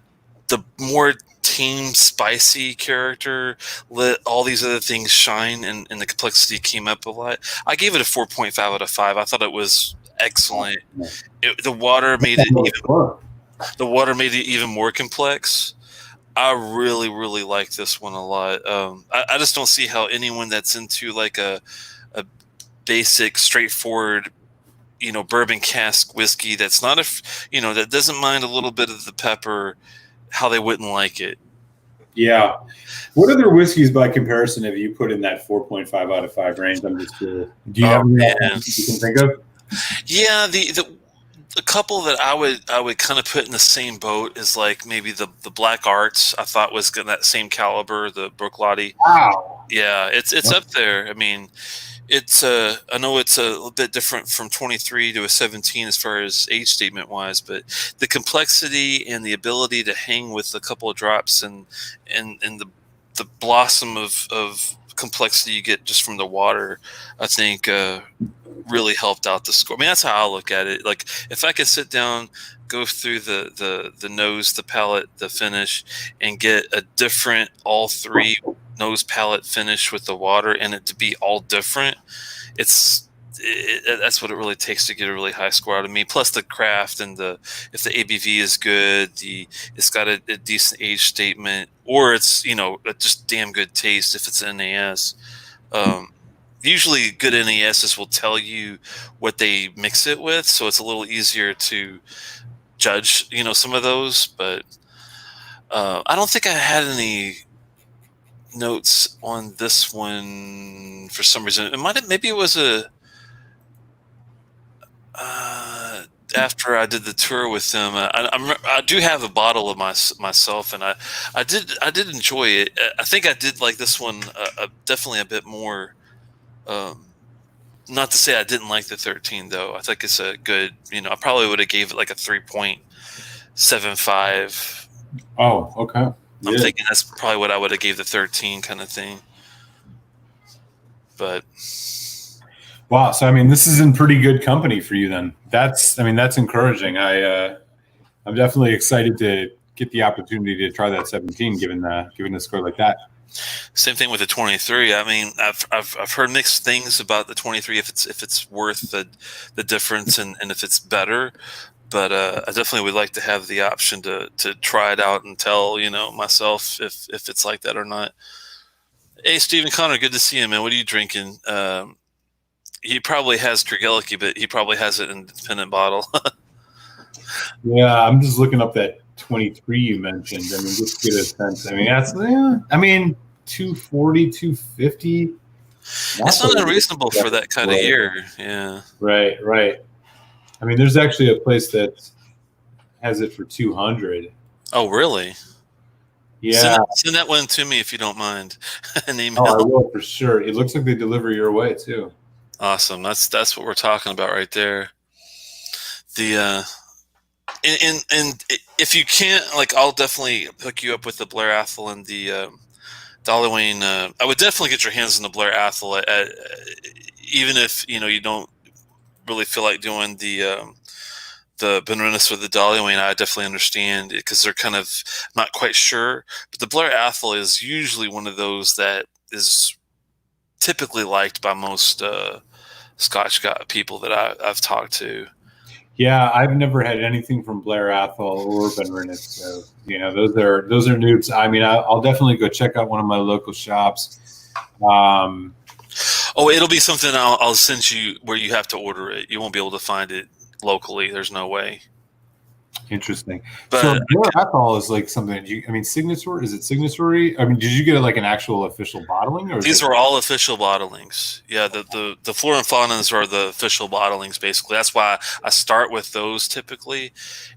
more tame, spicy character, let all these other things shine, and the complexity came up a lot. I gave it a 4.5 out of 5. I thought it was excellent. The water made it even more complex. I really, really like this one a lot. I just don't see how anyone that's into like a basic, straightforward bourbon cask whiskey that's not that doesn't mind a little bit of the pepper, how they wouldn't like it. Yeah. What other whiskeys by comparison have you put in that 4.5 out of 5 range? I'm just curious. Do you Oh have any man, you can think of? yeah. The couple that I would kind of put in the same boat is like maybe the Black Arts. I thought was that same caliber, the Craigellachie. Wow. Yeah, it's up there. I mean, I know it's a little bit different from 23 to a 17 as far as age statement wise, but the complexity and the ability to hang with a couple of drops and the blossom of complexity you get just from the water, I think really helped out the score. I mean, that's how I look at it. Like if I could sit down, go through the nose, the palate, the finish, and get a different all three nose, palate, finish with the water, and it to be all different, that's what it really takes to get a really high score out of me. Plus the craft and if the ABV is good, it's got a decent age statement, or it's a just damn good taste if it's NAS. Usually good NASs will tell you what they mix it with, so it's a little easier to judge some of those. But I don't think I had any notes on this one for some reason. Maybe it was after I did the tour with them. I do have a bottle of myself, and I did enjoy it. I think I did like this one definitely a bit more. Not to say I didn't like the 13 though. I think it's a good. I probably would have gave it like a 3.75. Oh, okay. I'm thinking that's probably what I would have gave the 13 kind of thing. But wow, so I mean, this is in pretty good company for you then. That's encouraging. I'm definitely excited to get the opportunity to try that 17, given a score like that. Same thing with the 23. I mean, I've heard mixed things about the 23 if it's worth the difference and if it's better. But I definitely would like to have the option to try it out and tell myself if it's like that or not. Hey, Stephen Connor, good to see you, man. What are you drinking? He probably has Craigellachie, but he probably has it in an independent bottle. Yeah, I'm just looking up that 23 you mentioned. I mean, just to get a sense. I mean, that's 240, 250. It's not unreasonable for that kind of year. Yeah. Right. I mean, there's actually a place that has it for 200. Oh, really? Yeah. Send that one to me if you don't mind. An email. Oh, I will for sure. It looks like they deliver your way too. Awesome. That's what we're talking about right there. The and if you can't, like, I'll definitely hook you up with the Blair Athol and the Dolly. I would definitely get your hands on the Blair Athol, even if you don't really feel like doing the Benrinnes or the Dolly. I definitely understand it because they're kind of not quite sure. But the Blair Athol is usually one of those that is typically liked by most Scotch people that I've talked to. Yeah, I've never had anything from Blair Athol or Benrinnes. So those are newts. I mean, I'll definitely go check out one of my local shops. It'll be something I'll send you where you have to order it. You won't be able to find it locally. There's no way. Interesting. But so Blair Athol is like something signatory. Is it signatory? I mean, did you get like an actual official bottling? Or these are all official bottlings. Yeah, the Flora and Faunas are the official bottlings. Basically, that's why I start with those typically.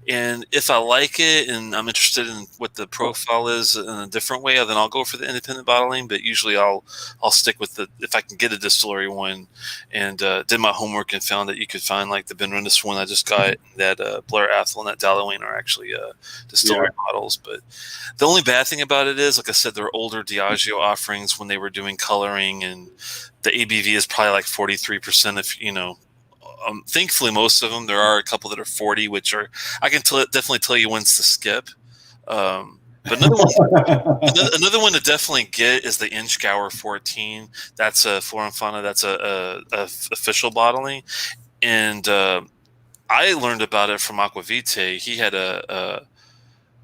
And if I like it and I'm interested in what the profile is in a different way, then I'll go for the independent bottling. But usually, I'll stick with if I can get a distillery one. And did my homework and found that you could find like the Benrinnes one I just got, that Blair Athol and that Dolly are actually distillery bottles. But the only bad thing about it is, like I said, they're older Diageo offerings when they were doing coloring, and the ABV is probably like 43%. If thankfully most of them, there are a couple that are 40, which are I can definitely tell you when's to skip. But another one to definitely get is the Inchgour 14. That's a Flora and Fauna. That's a official bottling, and I learned about it from Aquavite. He had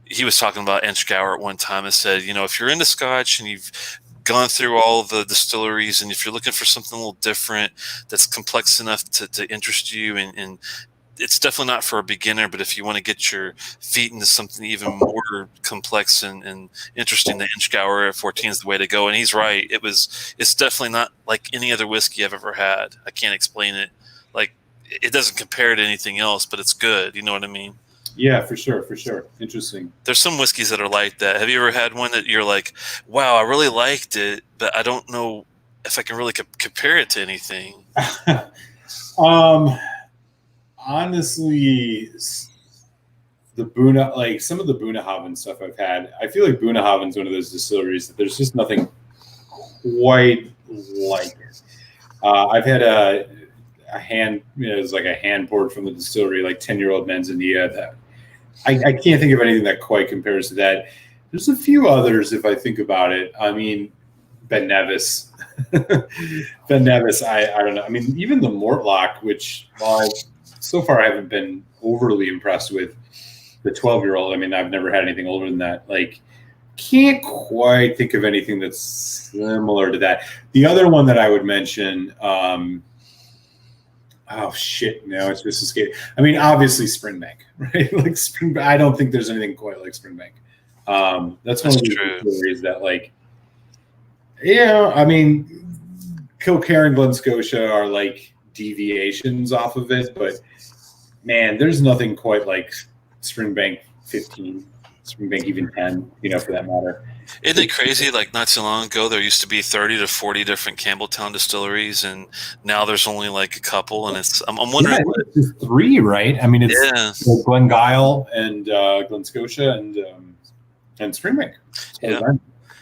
he was talking about Inchgour at one time and said, if you're into Scotch and you've gone through all the distilleries, and if you're looking for something a little different that's complex enough to interest you, and it's definitely not for a beginner, but if you want to get your feet into something even more complex and interesting, the Inchgauer at 14 is the way to go. And he's right. It's definitely not like any other whiskey I've ever had. I can't explain it. Like, it doesn't compare to anything else, but it's good. You know what I mean? Yeah, for sure. Interesting. There's some whiskeys that are like that. Have you ever had one that you're like, wow, I really liked it, but I don't know if I can really compare it to anything? Honestly, the Buna, like some of the Bunahaven stuff I've had, I feel like Bunahaven's one of those distilleries that there's just nothing quite like it. I've had a hand, it was like a hand poured from the distillery, like 10-year-old Manzanilla. That I can't think of anything that quite compares to that. There's a few others if I think about it. I mean, Ben Nevis. Ben Nevis, I don't know. I mean, even the Mortlock, which so far I haven't been overly impressed with the 12-year-old. I mean, I've never had anything older than that. Like, can't quite think of anything that's similar to that. The other one that I would mention, oh shit, no, it's just escaping. I mean, obviously Springbank, right? Like Springbank, I don't think there's anything quite like Springbank. That's one of the stories that, like, yeah, I mean, Kilkerran, Glen Scotia are like deviations off of it, but man, there's nothing quite like Springbank 15, Springbank even 10, for that matter. Isn't it crazy? Like, not too long ago, there used to be 30 to 40 different Campbelltown distilleries, and now there's only like a couple. And I'm wondering, it's just 3, right? I mean, it's Glengyle and Glen Scotia and Springbank. Yeah.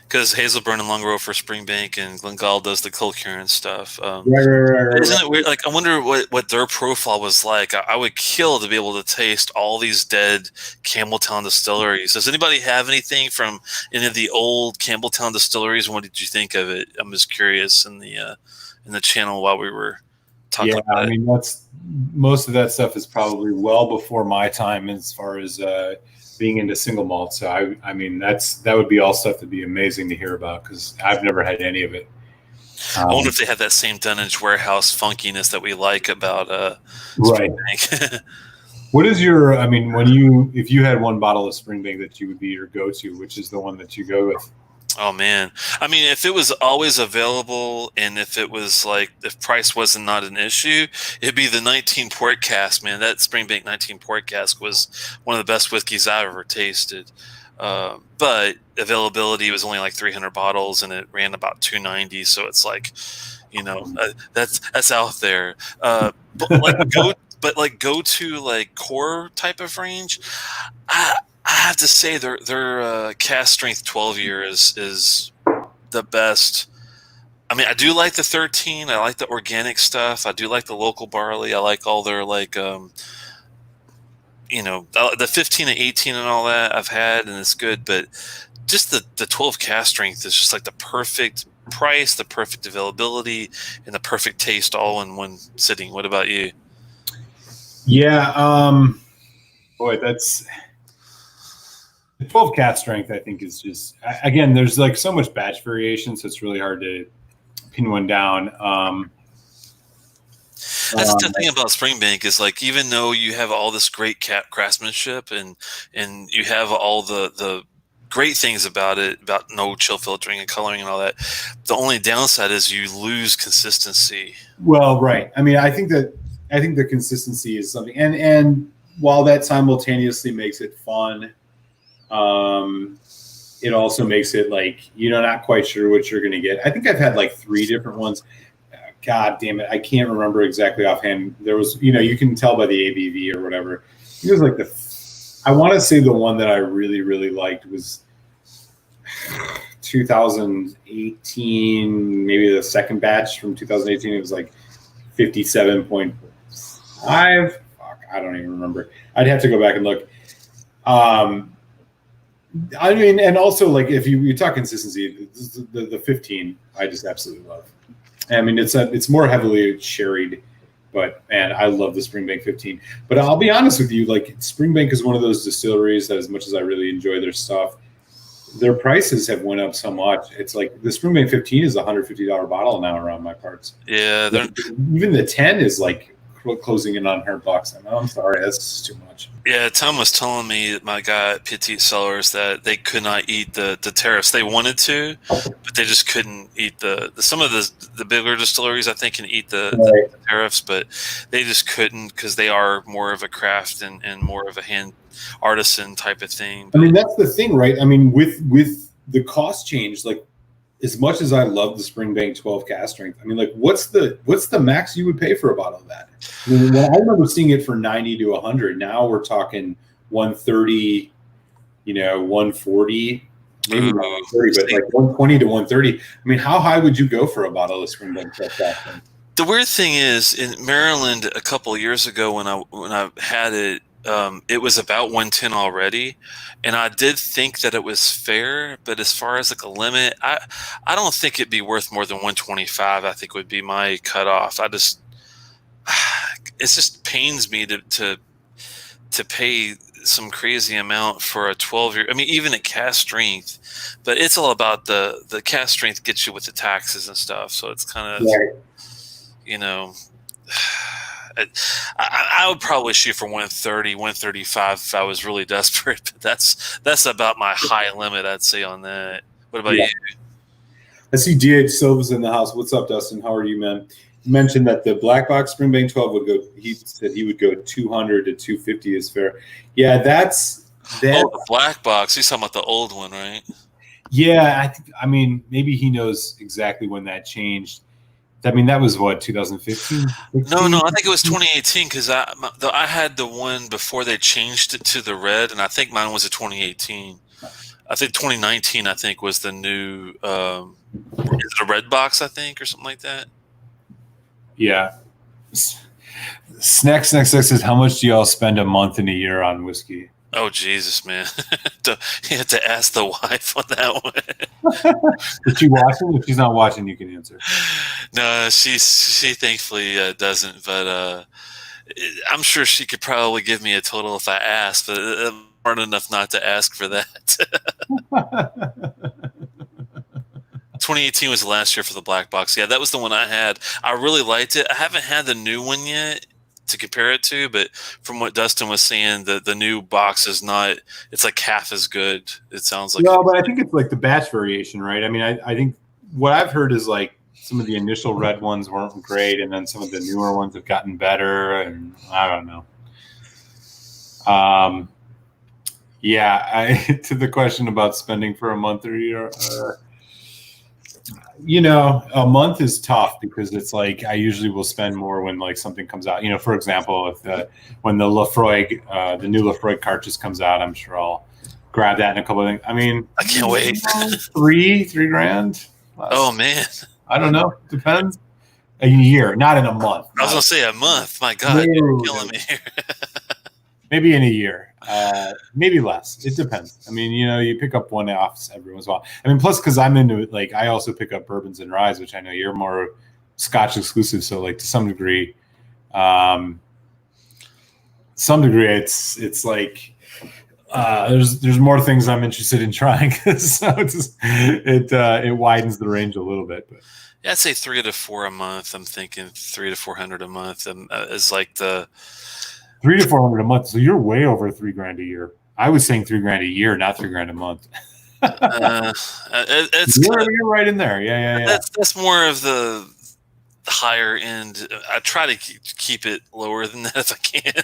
Because Hazelburn and Longrow for Springbank, and Glengyle does the Kilkerran stuff. Right. Isn't it weird? Like, I wonder what their profile was like. I would kill to be able to taste all these dead Campbelltown distilleries. Does anybody have anything from any of the old Campbelltown distilleries? And what did you think of it? I'm just curious in the channel while we were talking. Yeah, about I mean, most of that stuff is probably well before my time as far as being into single malt. So I mean, that would be all stuff that'd be amazing to hear about, because I've never had any of it. I wonder if they have that same Dunnage warehouse funkiness that we like about right. Springbank. What is your? I mean, if you had one bottle of Springbank that you would be your go-to, which is the one that you go with? Oh man, I mean, if it was always available, and if price wasn't not an issue, it'd be the 19 Port Cask, man. That Springbank 19 Port Cask was one of the best whiskeys I've ever tasted. But availability was only like 300 bottles, and it ran about $290. So it's like, that's out there. But go to like core type of range. I have to say their cask strength 12 year is the best. I mean, I do like the 13. I like the organic stuff. I do like the local barley. I like all their the 15 and 18 and all that I've had, and it's good. But just the 12 cask strength is just like the perfect price, the perfect availability, and the perfect taste all in one sitting. What about you? Yeah, boy, that's. The 12 cask strength, I think, is just, again, there's like so much batch variation, so it's really hard to pin one down. That's the thing about Springbank is, like, even though you have all this great craftsmanship and you have all the great things about it, about no chill filtering and coloring and all that, the only downside is you lose consistency. Well, right. I mean, I think the consistency is something, and while that simultaneously makes it fun, it also makes it like not quite sure what you're going to get. I think I've had like 3 different ones. God damn it, I can't remember exactly offhand. There was, you can tell by the ABV or whatever. It was like I want to say the one that I really, really liked was 2018, maybe the second batch from 2018. It was like 57.5. Fuck, I don't even remember. I'd have to go back and look. I mean, and also, like, if you talk consistency, the 15, I just absolutely love. I mean, it's more heavily sherried, but man, I love the Springbank 15. But I'll be honest with you, like, Springbank is one of those distilleries that, as much as I really enjoy their stuff, their prices have went up so much. It's like the Springbank 15 is a $150 bottle now around my parts. Yeah, Even the 10 is like closing in on $100. I'm sorry, that's just too much. yeah. Tom was telling me, my guy at Petite Cellars, that they could not eat the tariffs. They wanted to, but they just couldn't eat some of the bigger distilleries, I think, can eat the tariffs, but they just couldn't, because they are more of a craft and more of a hand artisan type of thing. But I mean, that's the thing, right? I mean, with the cost change, like, as much as I love the Springbank 12 cask strength, I mean, like, what's the max you would pay for a bottle of that? I mean, when I remember seeing it for 90 to 100. Now we're talking 130, 140, maybe not 130, but like 120 to 130. I mean, how high would you go for a bottle of Springbank 12 cask strength? The weird thing is, in Maryland a couple of years ago, when I had it, it was about 110 already, and I did think that it was fair. But as far as like a limit, I don't think it'd be worth more than 125. I think would be my cutoff. It just pains me to pay some crazy amount for a 12-year. I mean, even at cask strength, but it's all about the cask strength gets you with the taxes and stuff. So it's kind of, I would probably shoot for 130, 135 if I was really desperate. But that's about my high limit, I'd say, on that. What about you? I see DH Silva's in the house. What's up, Dustin? How are you, man? You mentioned that the black box Springbank 12 would go. He said he would go 200 to 250 is fair. Yeah, that's the black box. He's talking about the old one, right? Yeah, I mean, maybe he knows exactly when that changed. I mean, that was what, 2015? No, I think it was 2018, because I had the one before they changed it to the red, and I think mine was a 2018. I think 2019, I think, was the new is it a red box, I think, or something like that. Yeah. Snack says, how much do y'all spend a month and a year on whiskey? Oh, Jesus, man. You have to ask the wife on that one. Is she watching? If she's not watching, you can answer. No, she thankfully doesn't, but I'm sure she could probably give me a total if I asked, but I'm smart enough not to ask for that. 2018 was the last year for the black box. Yeah, that was the one I had. I really liked it. I haven't had the new one yet to compare it to, but from what Dustin was saying, the new box is not, it's like half as good, it sounds like. No, but I think it's like the batch variation, right? I mean, I think what I've heard is like some of the initial red ones weren't great, and then some of the newer ones have gotten better, and I don't know. To the question about spending for a month or a year, a month is tough, because it's like I usually will spend more when like something comes out. For example, when the Lafroig, the new Lafroig cartridge comes out, I'm sure I'll grab that in a couple of things. I mean, I can't wait. $3 grand. Oh man, I don't know. Depends. A year, not in a month. I was gonna say a month. My God, you're killing me here. Maybe in a year, maybe less. It depends. I mean, you pick up one-offs every once in a while. I mean, plus, because I'm into it, like I also pick up bourbons and ryes, which I know you're more Scotch exclusive. So, like to some degree, it's like there's more things I'm interested in trying. So it widens the range a little bit. But yeah, I'd say 3 to 4 a month. I'm thinking 300 to 400 a month is like the 300 to 400 a month. So you're way over $3 grand a year. I was saying $3 grand a year, not $3 grand a month. You're right in there. Yeah. That's more of the higher end. I try to keep it lower than that if I can.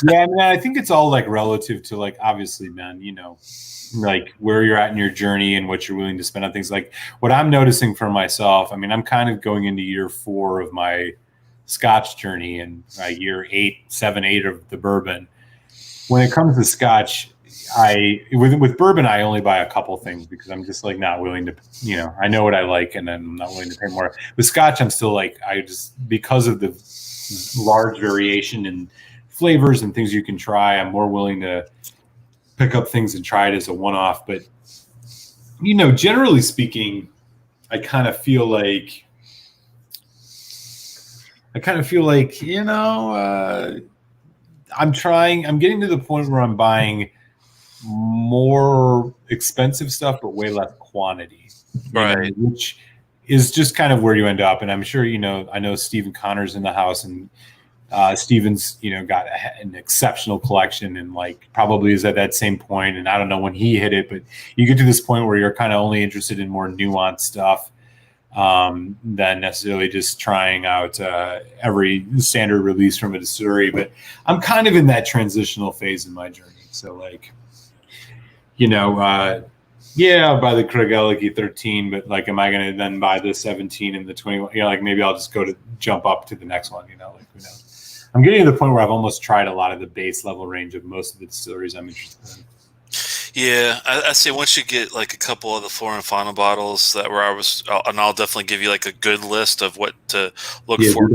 Yeah, I mean, I think it's all like relative to like, obviously, man, like where you're at in your journey and what you're willing to spend on things. Like what I'm noticing for myself, I mean, I'm kind of going into year 4 of my Scotch journey and year 7, 8 of the bourbon. When it comes to Scotch, with bourbon, I only buy a couple things because I'm just like not willing to, I know what I like and I'm not willing to pay more. With Scotch, I'm still like, because of the large variation in flavors and things you can try, I'm more willing to pick up things and try it as a one-off. But, generally speaking, I kind of feel like, I'm getting to the point where I'm buying more expensive stuff, but way less quantity, Right. which is just kind of where you end up. And I'm sure, I know Stephen Connor's in the house, and Steven's, got an exceptional collection, and like probably is at that same point. And I don't know when he hit it, but you get to this point where you're kind of only interested in more nuanced stuff than necessarily just trying out every standard release from a distillery. But I'm kind of in that transitional phase in my journey. So like, yeah, I'll buy the Craigellachie 13, but like, am I going to then buy the 17 and the 21? Like maybe I'll just jump up to the next one, like who knows? I'm getting to the point where I've almost tried a lot of the base level range of most of the distilleries I'm interested in. Yeah, I say once you get like a couple of the Flora and Fauna bottles and I'll definitely give you like a good list of what to look for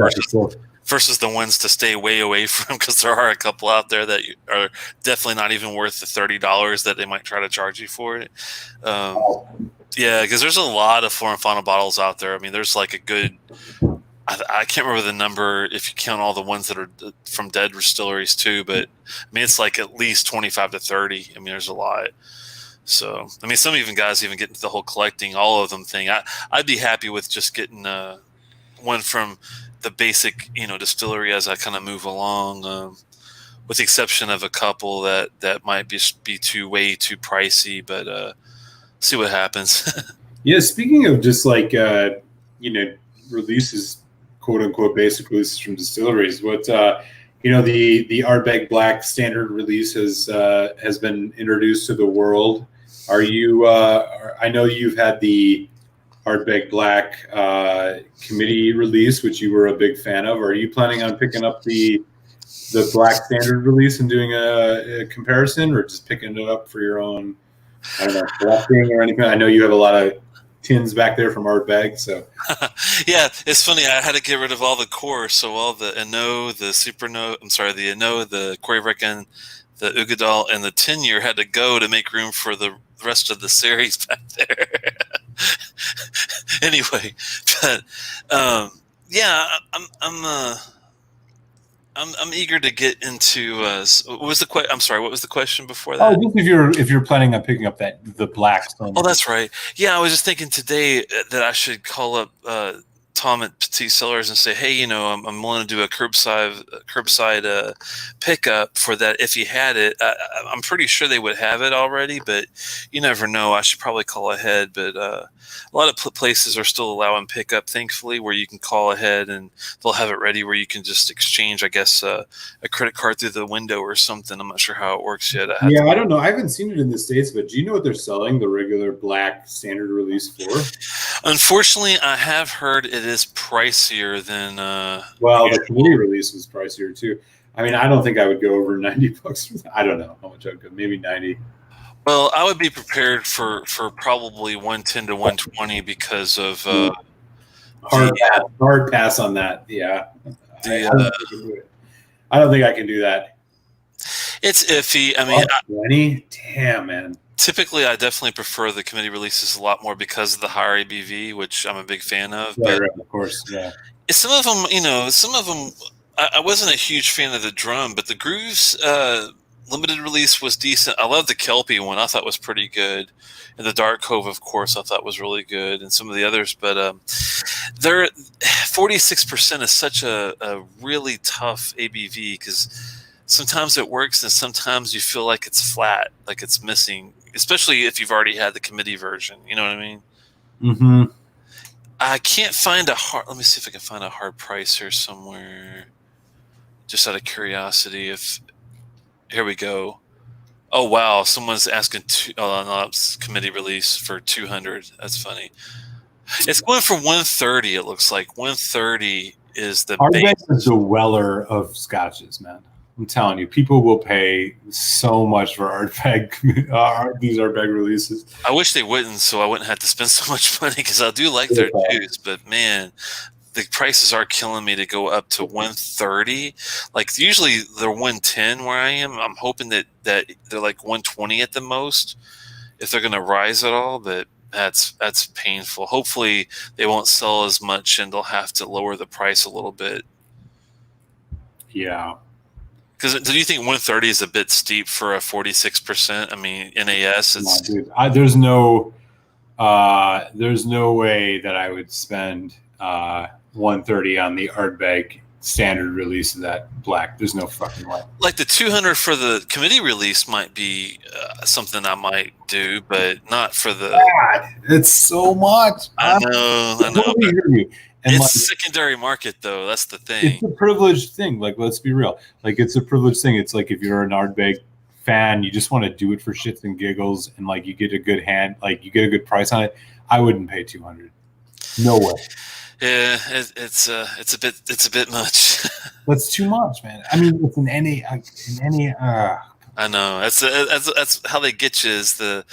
versus the ones to stay way away from, because there are a couple out there that are definitely not even worth the $30 that they might try to charge you for it. Yeah, because there's a lot of Flora and Fauna bottles out there. I mean, there's like a good, I can't remember the number if you count all the ones that are from dead distilleries too, but I mean, it's like at least 25 to 30. I mean, there's a lot. So, I mean, some even guys even get into the whole collecting all of them thing. I'd be happy with just getting one from the basic, distillery as I kind of move along, with the exception of a couple that might be way too pricey, but see what happens. Yeah, speaking of just like, releases, quote unquote, basic releases from distilleries, what, the Ardbeg Black standard release has been introduced to the world. Are you, I know you've had the Ardbeg Black committee release, which you were a big fan of. Are you planning on picking up the Black standard release and doing a comparison, or just picking it up for your own, I don't know, collecting or anything? I know you have a lot of tins back there from Ardbeg, so. Yeah, it's funny. I had to get rid of all the core, so all the Ano, the Superno, the Ano, the Quaverekin, the Ugadal, and the 10-year had to go to make room for the rest of the series back there. Anyway, but yeah, I'm eager to get into. What was the I'm sorry. What was the question before that? Oh, just if you're planning on picking up the Black. Oh, that's right. Yeah, I was just thinking today that I should call up Tom at Petit Cellars and say, hey, I'm willing to do a curbside pickup for that if he had it. I'm pretty sure they would have it already, but you never know. I should probably call ahead, but a lot of places are still allowing pickup, thankfully, where you can call ahead and they'll have it ready where you can just exchange, I guess, a credit card through the window or something. I'm not sure how it works yet. I don't know. I haven't seen it in the States, but do you know what they're selling the regular Black standard release for? Unfortunately, I have heard it is pricier than. Well, the committee release was pricier too. I mean, I don't think I would go over $90 for that. I don't know how much I would go. Maybe 90. Well, I would be prepared for probably 110 to 120 because of hard pass on that. Yeah, I don't think I can do that. It's iffy. I mean, 20? Damn, man. Typically, I definitely prefer the committee releases a lot more because of the higher ABV, which I'm a big fan of. But of course, yeah. Some of them, I wasn't a huge fan of the drum, but the Grooves limited release was decent. I love the Kelpie one. I thought was pretty good. And the Dark Cove, of course, I thought was really good. And some of the others. But they're 46% is such a really tough ABV because sometimes it works and sometimes you feel like it's flat, like it's missing, especially if you've already had the committee version. You know what I mean? Mm-hmm. I can't find let me see if I can find a hard price here somewhere. Just out of curiosity, here we go. Oh wow, someone's asking committee release for 200. That's funny. It's going for 130. It looks like 130 is the Ardbeg is the Weller of scotches, man. I'm telling you, people will pay so much for Ardbeg, these Ardbeg releases. I wish they wouldn't, so I wouldn't have to spend so much money because I do like their juice. But man, the prices are killing me to go up to 130. Like usually they're 110 where I am. I'm hoping that they're like 120 at the most if they're going to rise at all. But that's painful. Hopefully they won't sell as much and they'll have to lower the price a little bit. Yeah. Because do you think 130 is a bit steep for a 46%? I mean, NAS, Come on, it's dude. There's no way that I would spend 130 on the Ardbeg standard release of that black. There's no fucking way. like the 200 for the committee release might be something I might do, but not for the. God, it's so much. I know, I know, Totally but hear you. And it's like, a secondary market though. That's the thing. it's a privileged thing. Like, let's be real. Like, it's a privileged thing. It's like if you're an Ardbeg fan, you just want to do it for shits and giggles, and like you get a good hand, like you get a good price on it. I wouldn't pay 200. No way. Yeah, it's a bit much. That's too much, man. I mean, it's an NA. I know that's how they get you. Is the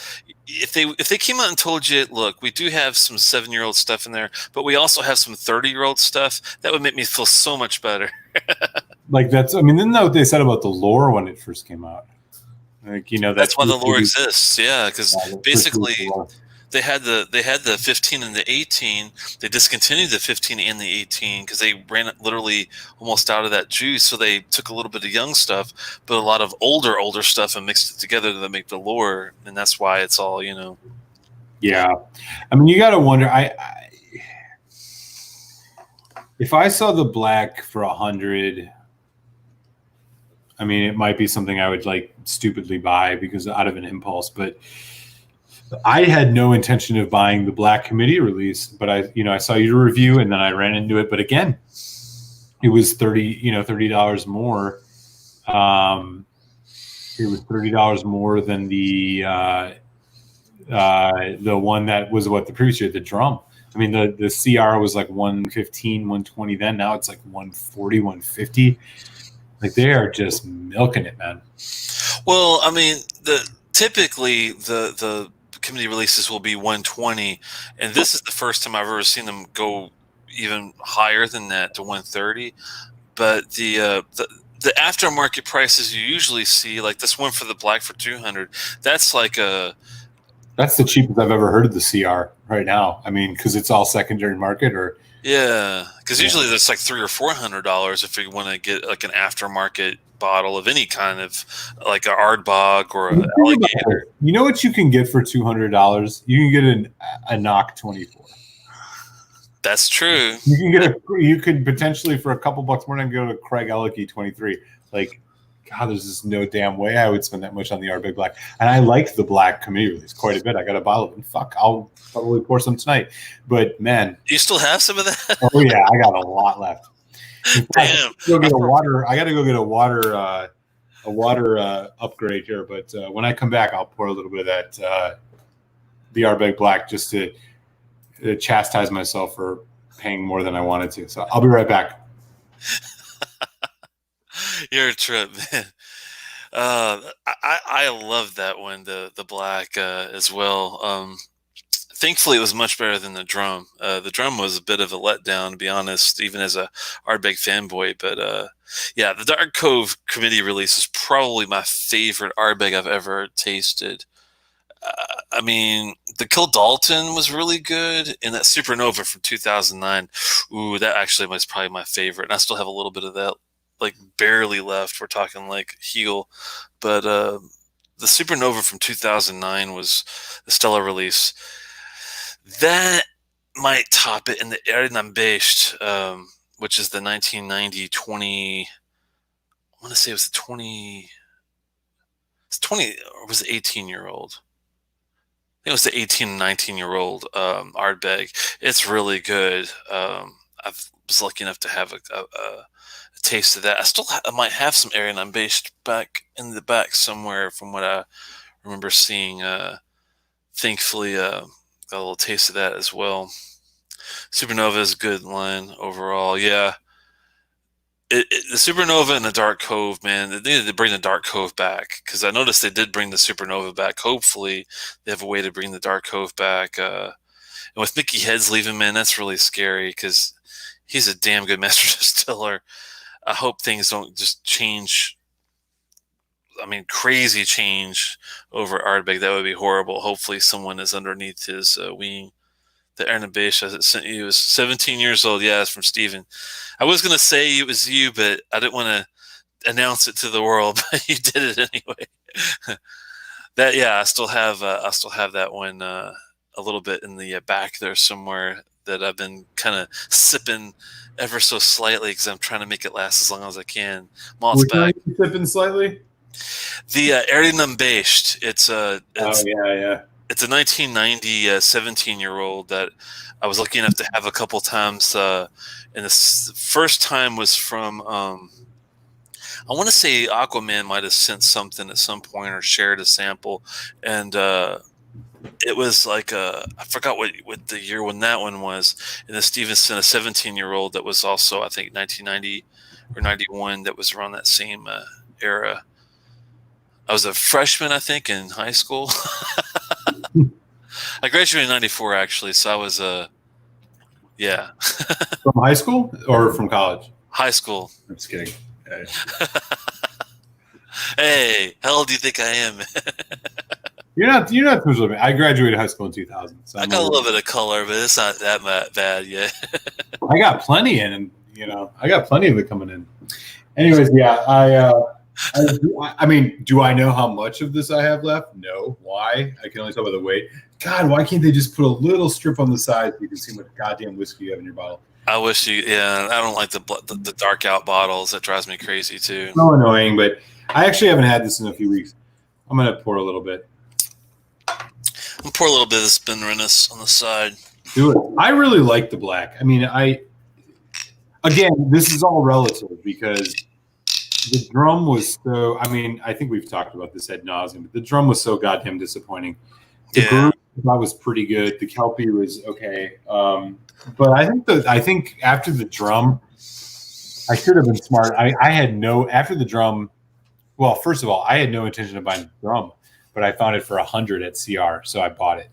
if they came out and told you, look, we do have some 7-year-old stuff in there, but we also have some 30-year-old stuff, that would make me feel so much better. Like that's. I mean, isn't that what they said about the lore when it first came out? Like That's why the lore exists. Yeah, because basically lore. they had the 15 and the 18. They discontinued the 15 and the 18 because they ran it literally almost out of that juice. So they took a little bit of young stuff, but a lot of older stuff, and mixed it together to make the lore, and that's why it's all, you know. Yeah, I mean, you got to wonder. If I saw the black for 100, I mean, it might be something I would like stupidly buy because out of an impulse, but I had no intention of buying the black committee release, but I saw your review and then I ran into it. But again, it was $30 more. It was $30 more than the one that was the previous year, the drum. I mean, the CR was like 115, 120 then. Now it's like 140, 150. Like they are just milking it, man. Well, I mean, typically the committee releases will be 120, and this is the first time I've ever seen them go even higher than that to 130. But the aftermarket prices you usually see, like this one for the black for 200, that's the cheapest I've ever heard of the CR right now. I mean, because it's all secondary market, or yeah, because usually there's like $300 or $400 if you want to get like an aftermarket bottle of any kind of, like an Ardbog or an Alligator. You know what you can get for $200? You can get a knock 24. That's true. You could potentially for a couple bucks more than go to Craigellachie 23. Like, God, there's just no damn way I would spend that much on the Ardbeg Black. And I like the black committee release quite a bit. I got a bottle of it. Fuck, I'll probably pour some tonight. But man, you still have some of that? Oh yeah, I got a lot left. Damn. I got to go get a water upgrade here. But when I come back, I'll pour a little bit of that the Ardbeg Black just to chastise myself for paying more than I wanted to. So I'll be right back. You're a trip, man. I love that one, the black as well. Thankfully, it was much better than the drum. The drum was a bit of a letdown, to be honest, even as a Ardbeg fanboy. But yeah, the Dark Cove committee release is probably my favorite Ardbeg I've ever tasted. I mean, the Kill Dalton was really good, and that Supernova from 2009. Ooh, that actually was probably my favorite. And I still have a little bit of that, like barely left. We're talking like heel, but the Supernova from 2009 was the stellar release. That might top it in the Erdnambest, which is the 1990 20. I want to say it was the 20. It's 20, or was it 18-year-old? I think it was the 18 and 19-year-old Ardbeg. It's really good. I was lucky enough to have a taste of that. I might have some Erdnambest back in the back somewhere from what I remember seeing. Thankfully, got a little taste of that as well. Supernova is a good line overall. Yeah. The Supernova and the Dark Cove, man, they needed to bring the Dark Cove back, because I noticed they did bring the Supernova back. Hopefully, they have a way to bring the Dark Cove back. And with Mickey Heads leaving, man, that's really scary, because he's a damn good master distiller. I hope things don't just change. I mean, crazy change over Ardbeg. That would be horrible. Hopefully, someone is underneath his wing. The Erdnambest I sent you was 17 years old. Yeah, it's from Steven. I was going to say it was you, but I didn't want to announce it to the world, but you did it anyway. I still have that one a little bit in the back there somewhere that I've been kind of sipping ever so slightly because I'm trying to make it last as long as I can. Malt's Which one are back. you sipping slightly? The Erdinum Based. It's Oh yeah. It's a 1990 17-year-old that I was lucky enough to have a couple times. And the first time was from, I want to say Aquaman might have sent something at some point or shared a sample. And it was like, I forgot what the year when that one was. And then Stevenson, a 17-year-old that was also, I think, 1990 or 91, that was around that same era. I was a freshman, I think, in high school. I graduated in 94, actually, so I was yeah. From high school or from college? High school. I'm just kidding. Hey, how old do you think I am? You're not too much of me. I graduated high school in 2000. So I got a little bit of color, but it's not that bad yet. I got plenty in, and I got plenty of it coming in. Anyways, yeah, I mean, do I know how much of this I have left? No. Why? I can only tell by the weight. God, why can't they just put a little strip on the side so you can see what goddamn whiskey you have in your bottle? I wish you. Yeah, I don't like the dark out bottles. That drives me crazy too. So annoying, but I actually haven't had this in a few weeks. I'm gonna pour a little bit. I'm gonna pour a little bit of this Benrinus on the side. Do it. I really like the black. I mean, again, this is all relative because the drum was so. I mean, I think we've talked about this ad nauseum, but the drum was so goddamn disappointing. The group I was pretty good. The Kelpie was okay, but I think after the drum, I should have been smart. I had no after the drum. Well, first of all, I had no intention of buying the drum, but I found it for $100 at CR, so I bought it.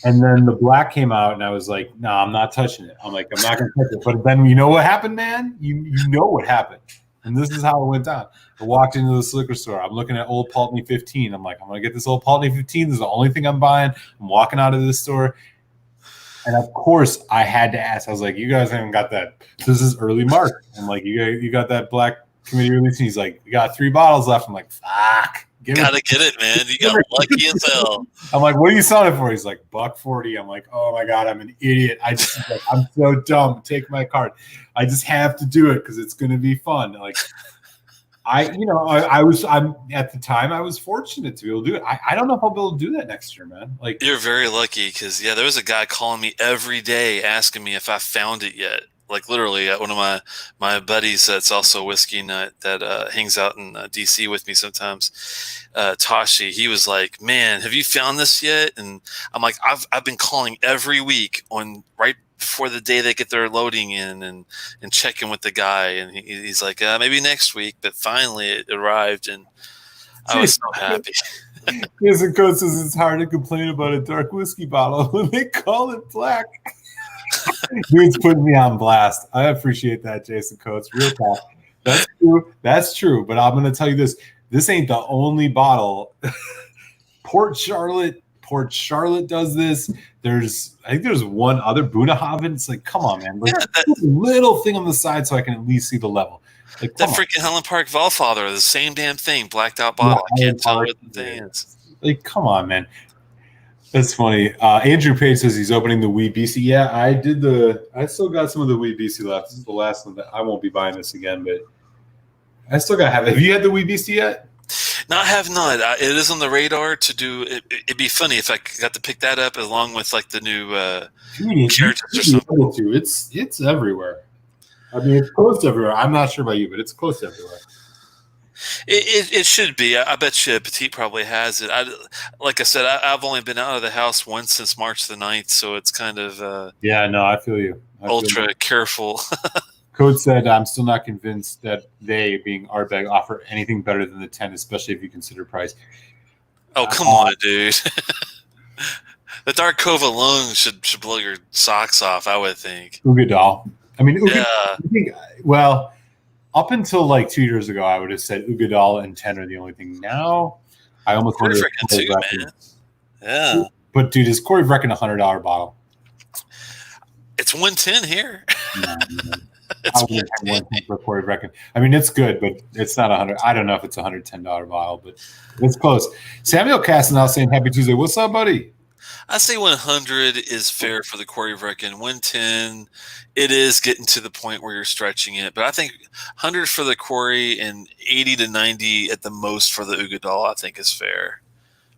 And then the black came out, and I was like, "No, I'm not touching it." I'm like, "I'm not going to touch it." But then you know what happened, man? You know what happened, and this is how it went down. I walked into this liquor store. I'm looking at Old Paltney 15. I'm like, "I'm going to get this Old Paltney 15. This is the only thing I'm buying." I'm walking out of this store, and of course, I had to ask. I was like, "You guys haven't got that? This is early March." I'm like, "You got that black committee release?" And he's like, "We got 3 bottles left." I'm like, "Fuck." Gotta get it, man. You got lucky as hell. I'm like, "What are you selling it for?" He's like, $140. I'm like, "Oh my God, I'm an idiot. I'm so dumb. Take my card. I just have to do it because it's going to be fun." Like, I'm at the time I was fortunate to be able to do it. I don't know if I'll be able to do that next year, man. Like, you're very lucky because there was a guy calling me every day asking me if I found it yet. Like literally, one of my buddies that's also a whiskey nut that hangs out in DC with me sometimes, Tashi. He was like, "Man, have you found this yet?" And I'm like, "I've been calling every week on right before the day they get their loading in and checking with the guy." And he's like, "Maybe next week." But finally, it arrived, and I was so happy. Jason Coates says it's hard to complain about a dark whiskey bottle when they call it black. Dude's putting me on blast. I appreciate that, Jason Coates. Real talk. That's true. That's true. But I'm going to tell you this. This ain't the only bottle. Port Charlotte does this. I think there's one other, Bunahaven. It's like, come on, man. Like, that little thing on the side so I can at least see the level. Like, that freaking Helen Park Valfather, the same damn thing, blacked out bottle. I can't tell what the thing is. Like, come on, man. That's funny. Andrew Page says he's opening the Wee BC. Yeah, I still got some of the Wee BC left. This is the last one. I won't be buying this again, but I still got to have it. Have you had the Wee BC yet? No, I have not. It is on the radar to do. It'd be funny if I got to pick that up along with like the new characters or something. It's everywhere. I mean, it's close to everywhere. I'm not sure about you, but it's close to everywhere. It should be. I bet you Petite probably has it. Like I said, I've only been out of the house once since March the 9th, so it's kind of yeah. No, I feel you. Ultra careful. Code said, "I'm still not convinced that they, being Ardbeg, offer anything better than the 10, especially if you consider price." Oh, come on, dude. The Dark Cove alone should blow your socks off, I would think. Ugadal. I mean, well, up until like 2 years ago, I would have said Ugadal and 10 are the only thing. Now, I almost wonder if too, man. Yeah. But dude, is Corey Vrecken $100 bottle? It's 110 here. I It's wouldn't pay 110 for a Corey Brecken. I mean, it's good, but it's not 100. I don't know if it's $110 bottle, but it's close. Samuel Castanel saying Happy Tuesday. What's up, buddy? I say 100 is fair for the Corey Brecken. 110, it is getting to the point where you're stretching it. But I think 100 for the Corey and 80 to 90 at the most for the Ugadal, I think is fair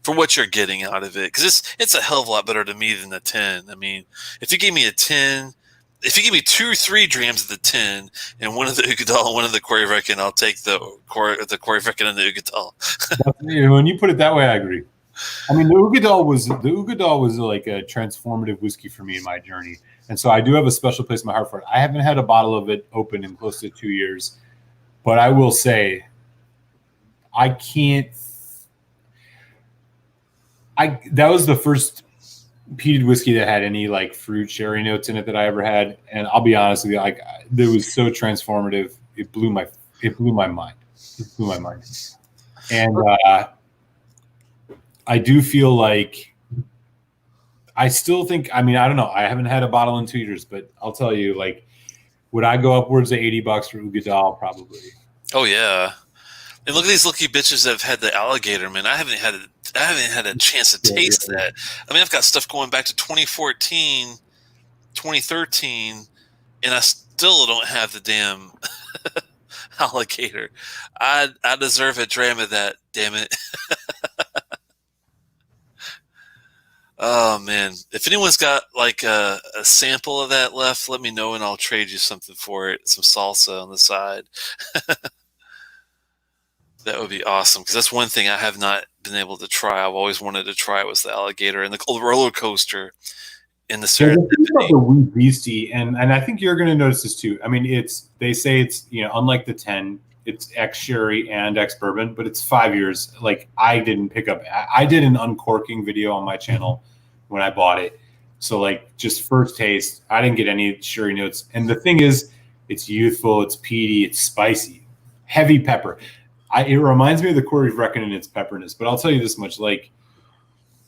for what you're getting out of it. Because it's a hell of a lot better to me than the 10. I mean, if you give me a 10, if you give me 2 or 3 drams of the 10 and one of the Ugadal and one of the Corey Brecken, I'll take the Corey Brecken and the Ugadal. When you put it that way, I agree. I mean, the Ugadal was like a transformative whiskey for me in my journey, and so I do have a special place in my heart for it. I haven't had a bottle of it open in close to 2 years, but I will say, I can't. That was the first peated whiskey that had any like fruit sherry notes in it that I ever had, and I'll be honest with you, like it was so transformative. It blew my mind. It blew my mind, and I do feel like I still think. I mean, I don't know. I haven't had a bottle in 2 years, but I'll tell you, like, would I go upwards of $80 for Ugadal? Probably. Oh yeah. And look at these lucky bitches that have had the alligator, man. I haven't had a chance to taste that. I mean, I've got stuff going back to 2014, 2013, and I still don't have the damn alligator. I deserve a dram of that, damn it. Oh man. If anyone's got like a sample of that left, let me know and I'll trade you something for it. Some salsa on the side. That would be awesome because that's one thing I have not been able to try. I've always wanted to try was the alligator and the roller coaster in the serendipity. The Wee Beastie, and I think you're going to notice this too. I mean, they say it's unlike the 10, it's ex sherry and ex bourbon, but it's 5 years. Like I didn't pick up. I did an uncorking video on my channel when I bought it, so like just first taste, I didn't get any sherry notes. And the thing is, it's youthful, it's peaty, it's spicy, heavy pepper. It reminds me of the Corey Brecken in its pepperness, but I'll tell you this much: like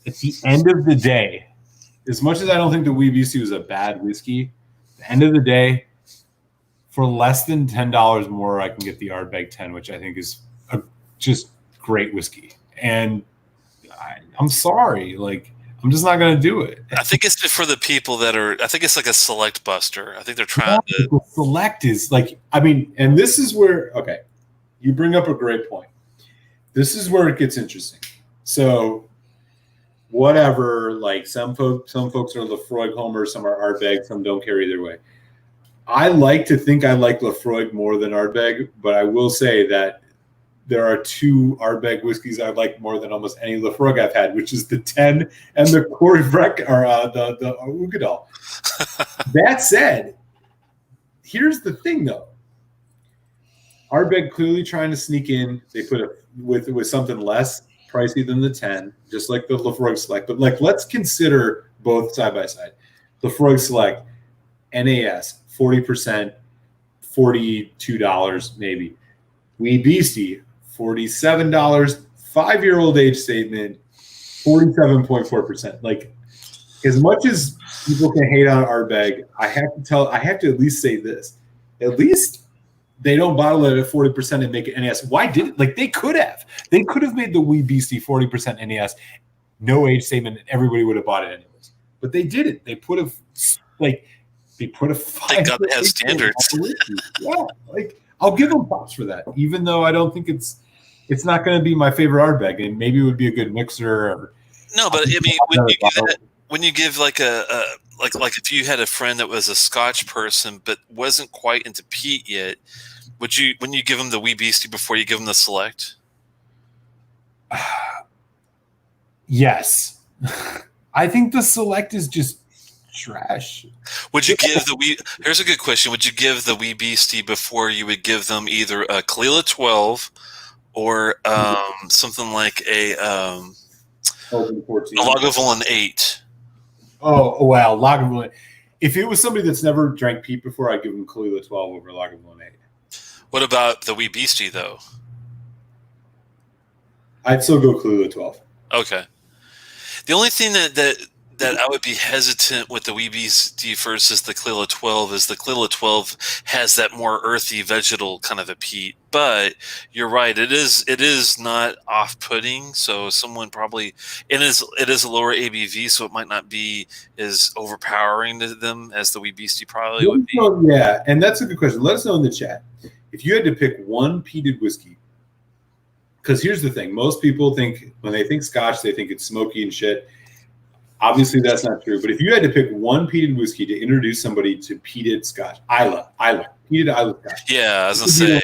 at the end of the day, as much as I don't think the Wee Beastie was a bad whiskey, at the end of the day, for less than $10 more, I can get the Ardbeg 10, which I think is a just great whiskey. And I'm sorry, like I'm just not going to do it. I think it's for the people that are. I think it's like a select buster. I think they're trying to. Select is like, I mean, and this is where you bring up a great point. This is where it gets interesting. So, whatever, like some folks are Lefroy homers, some are Ardbeg, some don't care either way. I like to think I like Lefroy more than Ardbeg, but I will say that there are 2 Ardbeg whiskeys I like more than almost any Lefroy I've had, which is the 10 and the Corey Brecken, or the Ugadal. That said, here's the thing though. Ardbeg clearly trying to sneak in. They put it with something less pricey than the 10, just like the Lefroy Select. But like, let's consider both side by side. Lefroy Select, NAS, 40%, $42 maybe. Wee Beastie, $47, 5-year-old age statement, 47.4%. Like, as much as people can hate on Ardbeg, I have to at least say this. At least they don't bottle it at 40% and make it NAS. Why did it? Like they could have made the Wee Beastie 40% NAS, no age statement, and everybody would have bought it anyways. But they didn't. They put a 5. They got to have standards. Yeah, like I'll give them props for that, even though I don't think it's not going to be my favorite Ardbeg, and maybe it would be a good mixer. Or, no, but I mean, when you give like like if you had a friend that was a Scotch person but wasn't quite into peat yet, when you give them the Wee Beastie before you give them the Select? Yes. I think the Select is just trash. Would you give the Wee? Here's a good question. Would you give the Wee Beastie before you would give them either a Kalila 12 or something like a Lagavulin 8? Oh wow, Lagavulin. If it was somebody that's never drank peat before, I'd give them Kalila 12 over Lagavulin 8. What about the Wee Beastie though? I'd still go Kalila 12. Okay. The only thing that that I would be hesitant with the Weebies versus the Kalila 12 is the Kalila 12 has that more earthy vegetal kind of a peat. But you're right, it is not off-putting. So someone probably it is a lower ABV, so it might not be as overpowering to them as the Wee Beastie probably would be. Yeah, and that's a good question. Let us know in the chat if you had to pick one peated whiskey. Because here's the thing: most people think when they think Scotch, they think it's smoky and shit. Obviously, that's not true. But if you had to pick one peated whiskey to introduce somebody to peated Scotch, peated Isla Scotch. Yeah, I was gonna say,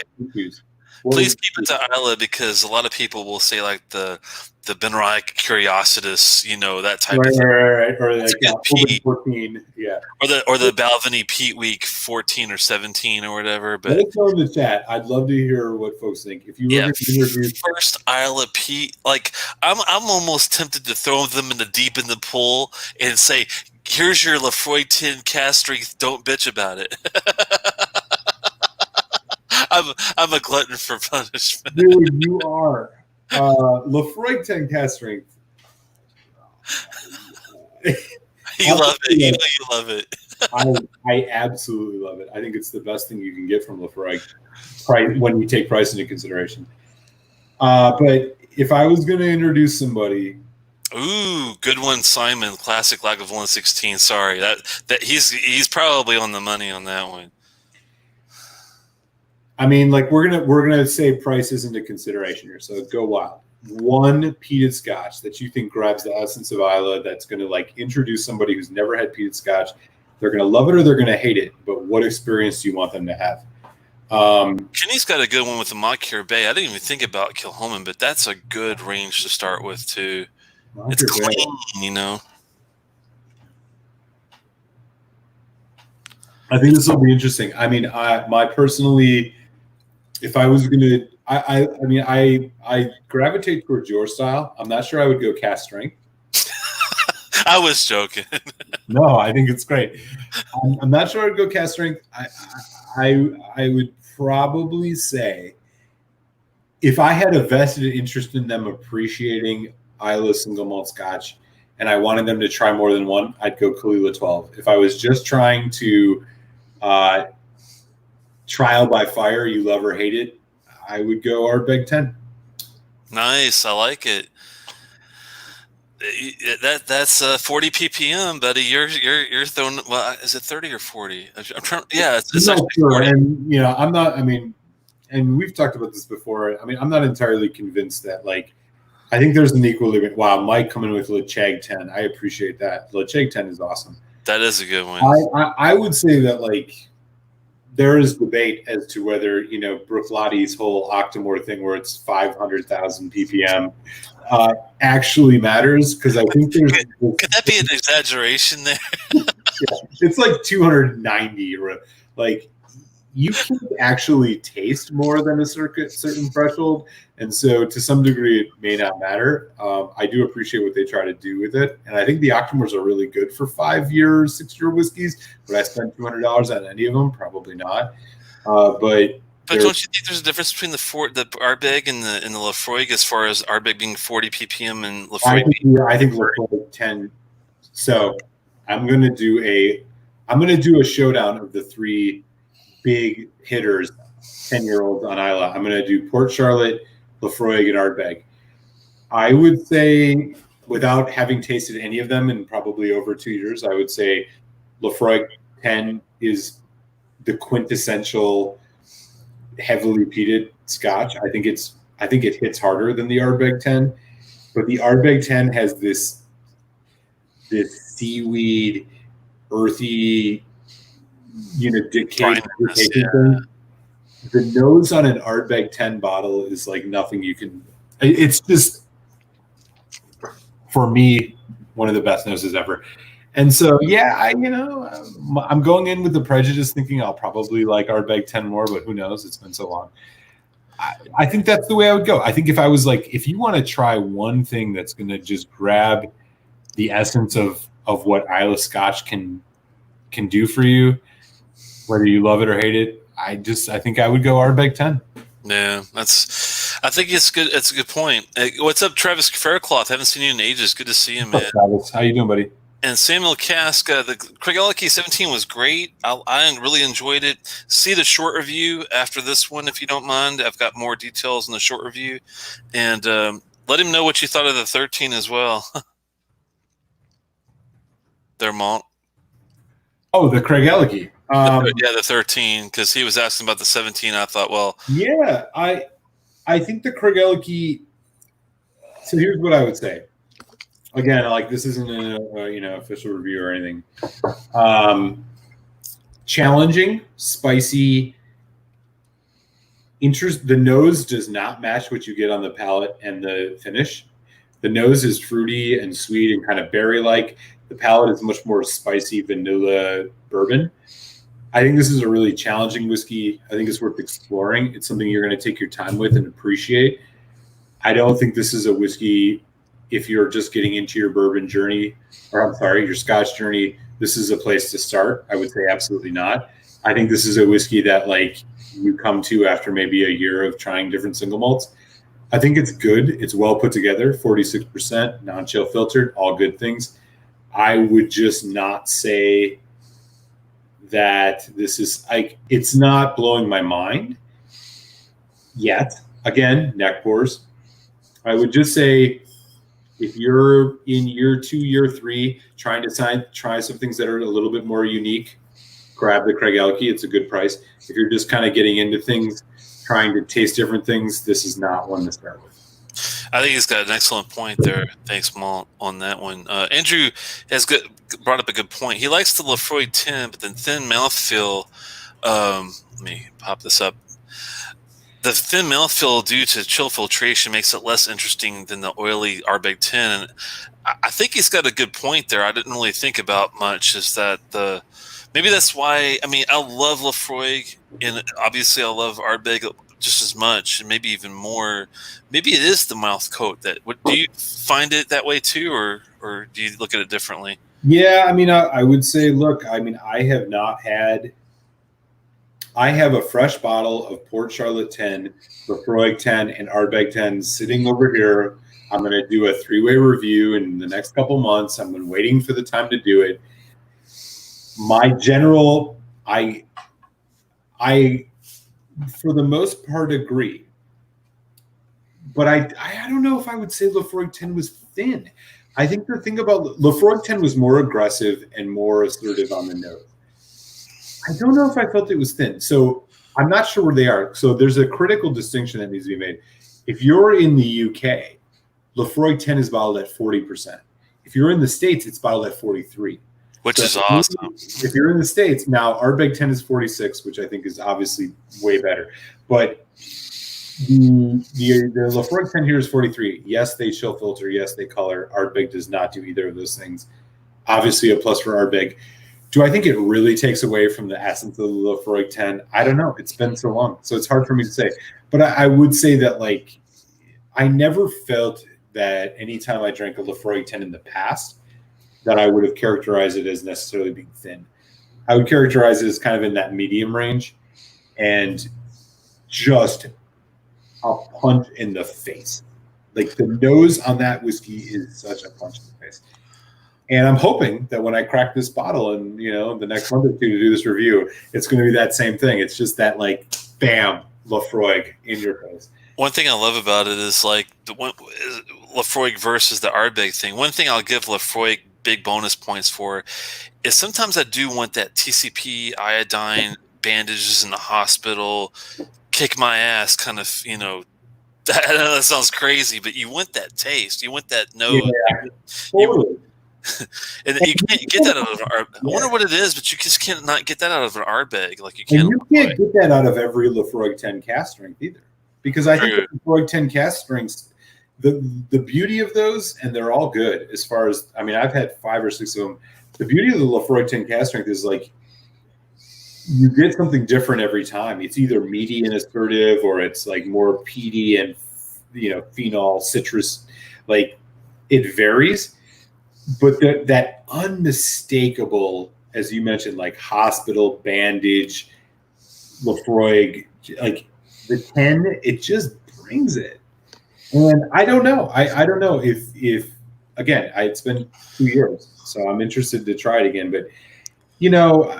please keep it to Isla because a lot of people will say like the Benriach Curiositas, that type of thing. Right. Or like peat. 14, yeah. Or the Balvenie Peat Week 14 or 17 or whatever. But let us know in the chat. I'd love to hear what folks think. If you were to introduce first Isla Peat, like I'm almost tempted to throw them in the pool and say, "Here's your Lefroy 10 cast strength. Don't bitch about it." I'm a glutton for punishment. Dude, you are. Lefroy 10 cast strength. You love it. You know you love it. I absolutely love it. I think it's the best thing you can get from Lefroy when you take price into consideration. But if I was going to introduce somebody, ooh, good one, Simon. Classic Lagavulin 16. Sorry, that he's probably on the money on that one. I mean, like we're gonna say prices into consideration here. So go wild. One peated Scotch that you think grabs the essence of Isla that's gonna like introduce somebody who's never had peated Scotch. They're gonna love it or they're gonna hate it. But what experience do you want them to have? Kenny's got a good one with the Montcure Bay. I didn't even think about Kilhoman, but that's a good range to start with too. It's clean, I think this will be interesting. I mean, if I was gonna, I gravitate towards your style. I'm not sure I would go cast strength. I was joking. No, I think it's great. I'm not sure I'd go cast strength. I would probably say if I had a vested interest in them appreciating Isla single malt Scotch, and I wanted them to try more than one, I'd go Kalila 12. If I was just trying to trial by fire, you love or hate it, I would go Ardbeg 10. Nice, I like it. That's 40 ppm, buddy. You're throwing. Well, is it 30 or 40? I'm trying. Yeah, it's actually 40. And I'm not. I mean, and we've talked about this before. I mean, I'm not entirely convinced that like. I think there's an equilibrium. Wow, Mike coming with Lecheg 10. I appreciate that. Lecheg 10 is awesome. That is a good one. I would say that like there is debate as to whether Bruichlotti's whole Octomore thing, where it's 500,000 ppm, actually matters, because I think there's. Could that be an exaggeration there? Yeah, it's like 290, or like you can actually taste more than a certain threshold, and so to some degree it may not matter. I do appreciate what they try to do with it, and I think the Octomores are really good for 5-year, 6-year whiskeys. Would I spend $200 on any of them? Probably not. But don't you think there's a difference between the Ardbeg and the Lefroy as far as Ardbeg being 40 ppm and Lefroy? I think Lefroy 10. So I'm gonna do a showdown of the 3 big hitters, 10-year-olds on Isla. I'm gonna do Port Charlotte, Lefroy, and Ardbeg. I would say, without having tasted any of them in probably over 2 years, I would say Lefroy 10 is the quintessential heavily peated Scotch. I think it hits harder than the Ardbeg 10, but the Ardbeg 10 has this seaweed, earthy, decayed thing. The nose on an Ardbeg 10 bottle is like nothing you can. It's just, for me, one of the best noses ever. And so, yeah, I'm going in with the prejudice, thinking I'll probably like Ardbeg 10 more, but who knows? It's been so long. I think that's the way I would go. I think if I was like, if you want to try one thing that's going to just grab the essence of what Isla Scotch can do for you, whether you love it or hate it, I think I would go Ardbeg 10. Yeah, I think it's good. It's a good point. What's up, Travis Faircloth? Haven't seen you in ages. Good to see you, man. Travis, how you doing, buddy? And Samuel Cask, the Craigellachie 17 was great. I really enjoyed it. See the short review after this one, if you don't mind. I've got more details in the short review. And let him know what you thought of the 13 as well. Their malt. Oh, the Craigellachie. Yeah, the 13, because he was asking about the 17. I thought, well. Yeah, I think the Craigellachie. So here's what I would say. Again, like this isn't a official review or anything. Challenging, spicy, interest. The nose does not match what you get on the palate and the finish. The nose is fruity and sweet and kind of berry-like. The palate is much more spicy, vanilla bourbon. I think this is a really challenging whiskey. I think it's worth exploring. It's something you're going to take your time with and appreciate. I don't think this is a whiskey if you're just getting into your bourbon journey, or I'm sorry, your Scotch journey. This is a place to start. I would say absolutely not. I think this is a whiskey that like you come to after maybe a year of trying different single malts. I think it's good. It's well put together, 46%, non-chill filtered, all good things. I would just not say that this is like, it's not blowing my mind yet. Again, neck pours. I would just say if you're in year 2, year 3, trying to try some things that are a little bit more unique, grab the Craigellachie. It's a good price. If you're just kind of getting into things, trying to taste different things, this is not one to start with. I think he's got an excellent point there. Thanks, Malt, on that one. Andrew has brought up a good point. He likes the Lefroy 10, but the thin mouthfeel. Let me pop this up. The thin mouthfeel due to chill filtration makes it less interesting than the oily Ardbeg 10. And I think he's got a good point there. I didn't really think about much. Is that maybe that's why? I mean, I love Lefroy, and obviously I love Ardbeg just as much, and maybe even more. Maybe it is the mouth coat that. Do you find it that way too, or do you look at it differently? Yeah, I mean, I would say, look, I mean, I have a fresh bottle of Port Charlotte 10, Lefroy 10, and Ardbeg 10 sitting over here. I'm going to do a 3-way review in the next couple months. I've been waiting for the time to do it. My general, I for the most part agree. But I don't know if I would say Lefroy 10 was thin. I think the thing about Lefroy 10 was more aggressive and more assertive on the nose. I don't know if I felt it was thin. So I'm not sure where they are. So there's a critical distinction that needs to be made. If you're in the UK, Lefroy 10 is bottled at 40%. If you're in the States, it's bottled at 43%. Which is awesome. If you're in the States, now Ardbeg 10 is 46, which I think is obviously way better. But the Lefroy 10 here is 43. Yes, they chill filter. Yes, they color. Ardbeg does not do either of those things. Obviously a plus for Ardbeg. Do I think it really takes away from the essence of the Lefroy 10? I don't know. It's been so long, so it's hard for me to say. But I would say that, like, I never felt that anytime I drank a Lefroy 10 in the past that I would have characterized it as necessarily being thin. I would characterize it as kind of in that medium range and just a punch in the face. Like, the nose on that whiskey is such a punch in the face. And I'm hoping that when I crack this bottle in, the next month or two to do this review, it's going to be that same thing. It's just that, like, bam, Lefroy in your face. One thing I love about it is like the one Lefroy versus the Ardbeg thing. One thing I'll give Lefroy big bonus points for is sometimes I do want that TCP iodine bandages in the hospital, kick my ass kind of, I know that sounds crazy, but you want that taste. You want that nose. Yeah, totally. And you can't get that out of an Ardbeg. I wonder what it is, but you just can't not get that out of an Ardbeg. Like you can't. And you can't get that out of every Lefroy 10 cask strength either, because I think the Lefroy 10 cask strengths, the beauty of those, and they're all good as far as, I mean, I've had 5 or 6 of them. The beauty of the Lefroy 10 cask strength is like you get something different every time. It's either meaty and assertive, or it's like more peaty and phenol, citrus. Like it varies. But that unmistakable, as you mentioned, like hospital bandage, Lefroy, like the 10, it just brings it. And I don't know. I don't know if again, it's been 2 years, so I'm interested to try it again. But you know,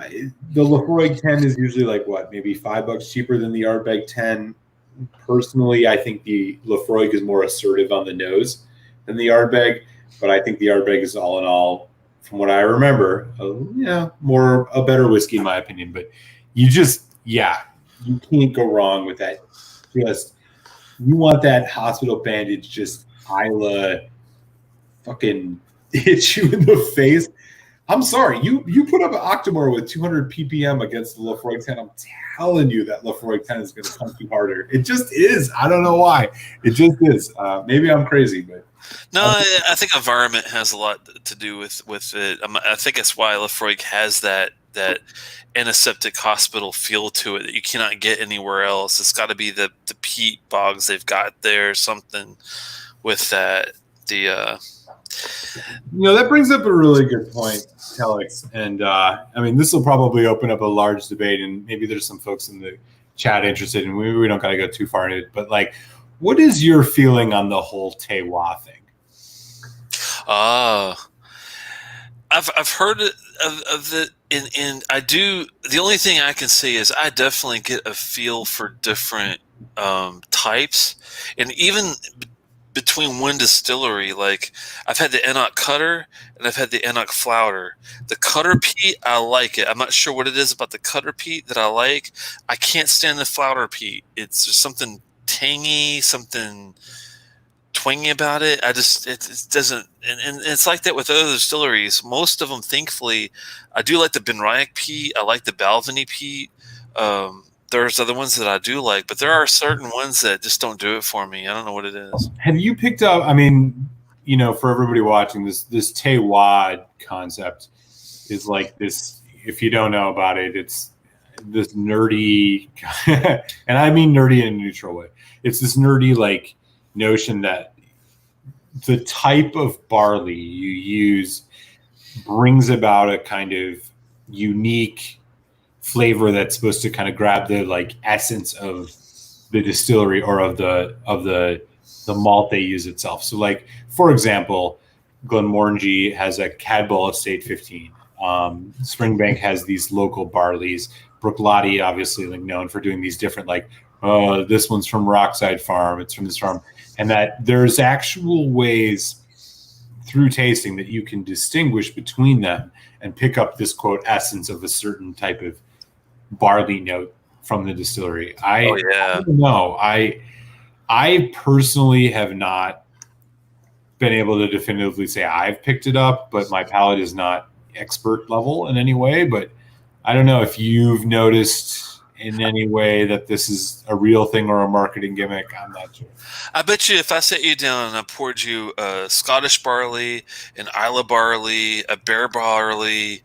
the Lafroig 10 is usually like what, maybe $5 cheaper than the Ardbeg 10. Personally, I think the Lafroig is more assertive on the nose than the Ardbeg, but I think the Ardbeg is all in all, from what I remember, a better whiskey in my opinion. But you can't go wrong with that. Just you want that hospital bandage, just Isla fucking hit you in the face. I'm sorry, you put up an Octomore with 200 ppm against the Lafroig 10. I'm telling you that Lafroig 10 is going to punch you harder. It just is. I don't know why. It just is. Maybe I'm crazy, but no, I think environment has a lot to do with it. I think that's why Lafroig has that antiseptic hospital feel to it that you cannot get anywhere else. It's got to be the peat bogs they've got there, something with that. That brings up a really good point, Telex. And I mean, this will probably open up a large debate, and maybe there's some folks in the chat interested, and we don't got to go too far into it. But like, what is your feeling on the whole terroir thing? I've heard of it, and I do. The only thing I can say is I definitely get a feel for different types, and even between one distillery, like I've had the Enoch Cutter and I've had the Enoch Flouter. The Cutter peat, I like it. I'm not sure what it is about the Cutter peat that I like. I can't stand the Flouter peat. It's just something tangy, something twangy about it. It doesn't, and it's like that with other distilleries. Most of them, thankfully, I do like the Benriach peat. I like the Balvenie peat. There's other ones that I do like, but there are certain ones that just don't do it for me. I don't know what it is. Have you picked up, I mean, for everybody watching, this terroir concept is like this, if you don't know about it, it's this nerdy, and I mean nerdy in a neutral way. It's this nerdy like notion that the type of barley you use brings about a kind of unique flavor that's supposed to kind of grab the like essence of the distillery or of the malt they use itself. So like, for example, Glenmorangie has a Cadbull Estate 15. Springbank has these local barleys. Bruichladdich, obviously, like known for doing these different, like, this one's from Rockside Farm, it's from this farm. And that there's actual ways through tasting that you can distinguish between them and pick up this quote essence of a certain type of barley note from the distillery. I don't know. I personally have not been able to definitively say I've picked it up, but my palate is not expert level in any way. But I don't know if you've noticed in any way that this is a real thing or a marketing gimmick. I'm not sure. I bet you if I sat you down and I poured you a Scottish barley, an Islay barley, a Bear barley,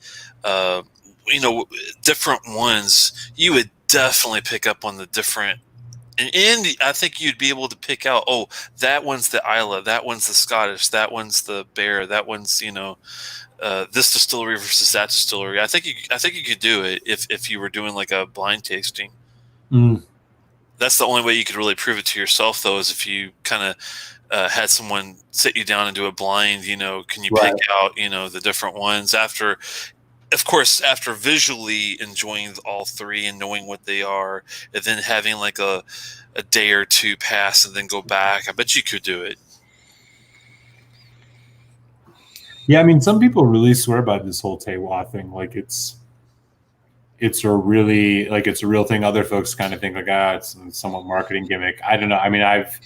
different ones, you would definitely pick up on the different. And I think you'd be able to pick out, oh, that one's the Islay, that one's the Scottish, that one's the Bear, that one's, this distillery versus that distillery. I think you could do it if you were doing like a blind tasting. Mm. That's the only way you could really prove it to yourself, though, is if you kind of had someone sit you down and do a blind. Can you pick out the different ones after visually enjoying all three and knowing what they are, and then having like a day or two pass and then go back. I bet you could do it. Yeah, I mean, some people really swear by this whole terroir thing. Like it's a real thing. Other folks kind of think like, it's somewhat marketing gimmick. I don't know. I mean, I've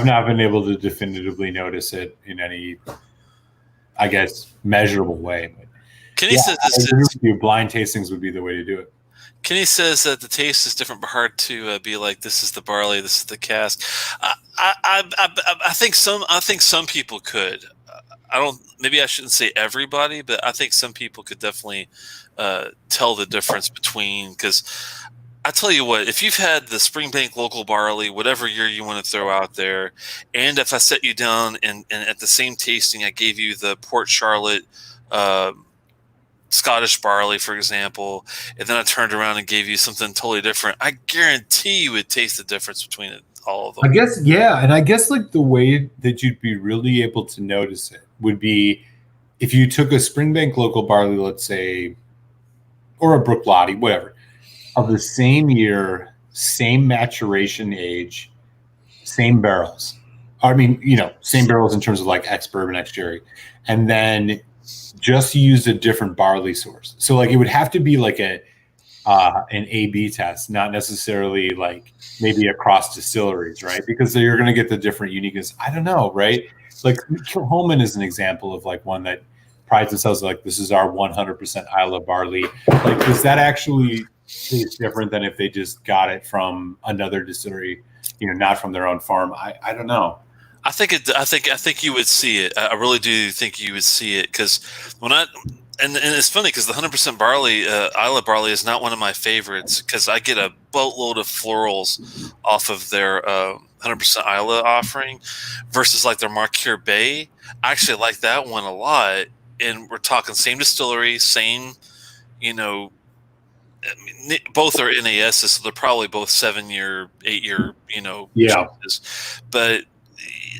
not been able to definitively notice it in any, I guess, measurable way. But Kenny says blind tastings would be the way to do it. Kenny says that the taste is different, but hard to be like, this is the barley, this is the cask. I think some people could. Maybe I shouldn't say everybody, but I think some people could definitely tell the difference between, because I tell you what, if you've had the Springbank local barley, whatever year you want to throw out there, and if I set you down and at the same tasting, I gave you the Port Charlotte Scottish barley, for example, and then I turned around and gave you something totally different, I guarantee you would taste the difference between all of them. I guess, yeah. And I guess like the way that you'd be really able to notice it would be if you took a Springbank local barley, let's say, or a Bruichladdich, whatever, of the same year, same maturation age, same barrels. I mean, same barrels in terms of like ex bourbon, ex sherry, and then just use a different barley source. So like it would have to be like an A/B test, not necessarily like maybe across distilleries, right? Because you're going to get the different uniqueness. I don't know, right? Like Kilhoman is an example of like one that prides themselves like this is our 100% Isla barley. Like, does that actually taste different than if they just got it from another distillery, not from their own farm? I don't know. I think you would see it. I really do think you would see it because when and it's funny because the 100% barley, Isla barley, is not one of my favorites because I get a boatload of florals off of their 100% Isla offering versus like their Marqueur Bay. I actually like that one a lot, and we're talking same distillery, same, both are NASs, so they're probably both 7-year, 8-year, Yeah. changes. But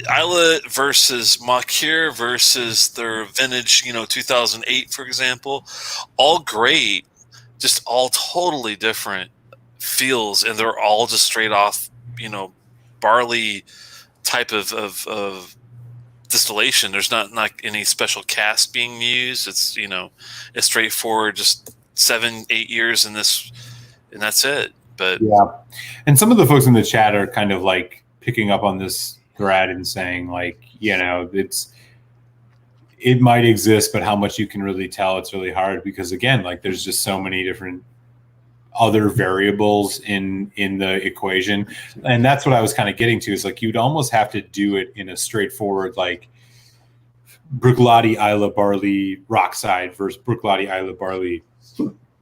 Isla versus Marqueur versus their vintage, 2008, for example, all great, just all totally different feels, and they're all just straight off, barley type of distillation. There's not any special cask being used. It's it's straightforward, just 7-8 years in this, and that's it. But yeah, and some of the folks in the chat are kind of like picking up on this thread and saying like, it might exist, but how much you can really tell, it's really hard because again, like there's just so many different other variables in the equation. And that's what I was kind of getting to is like, you'd almost have to do it in a straightforward, like Bruichladdich Isla barley Rockside versus Bruichladdich Isla barley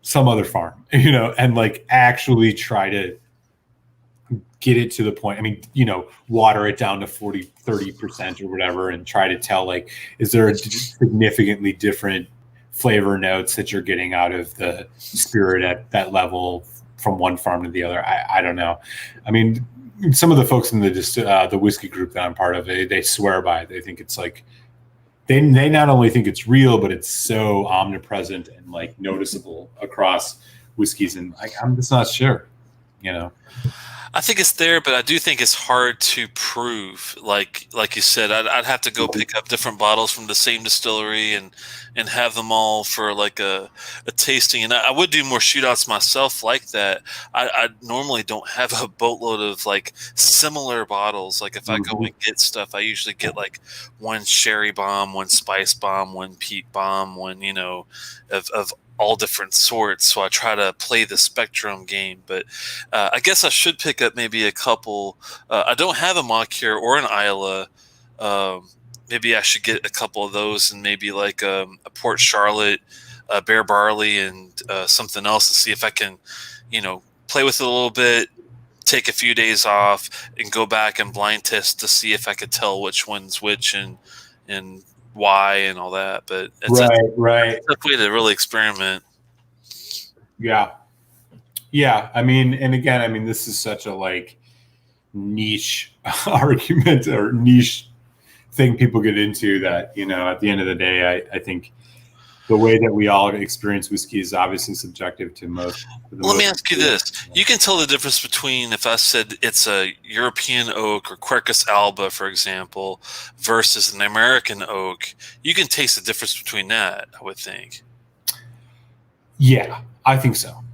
some other farm, and like actually try to get it to the point. I mean, water it down to 30% or whatever and try to tell like, is there a significantly different flavor notes that you're getting out of the spirit at that level from one farm to the other? I don't know. I mean, some of the folks in the whiskey group that I'm part of, they swear by it. They think it's like, they not only think it's real, but it's so omnipresent and like noticeable across whiskeys. And I'm just not sure, I think it's there, but I do think it's hard to prove. Like you said, I'd have to go pick up different bottles from the same distillery and have them all for like a tasting. And I would do more shootouts myself like that. I normally don't have a boatload of like similar bottles. Like if I go and get stuff, I usually get like one sherry bomb, one spice bomb, one peat bomb, one of all different sorts. So I try to play the spectrum game, but I guess I should pick up maybe a couple. I don't have a Marqueur or an Isla. Maybe I should get a couple of those and maybe like a Port Charlotte, Bear Barley, and something else to see if I can, play with it a little bit, take a few days off, and go back and blind test to see if I could tell which one's which and why and all that. But it's right. It's a tough way to really experiment. Yeah. I mean, and again, I mean, this is such a like niche argument or niche thing people get into that, at the end of the day, I think the way that we all experience whiskey is obviously subjective to most. Let me ask you this. You can tell the difference between if I said it's a European oak or Quercus alba, for example, versus an American oak. You can taste the difference between that, I would think. Yeah, I think so.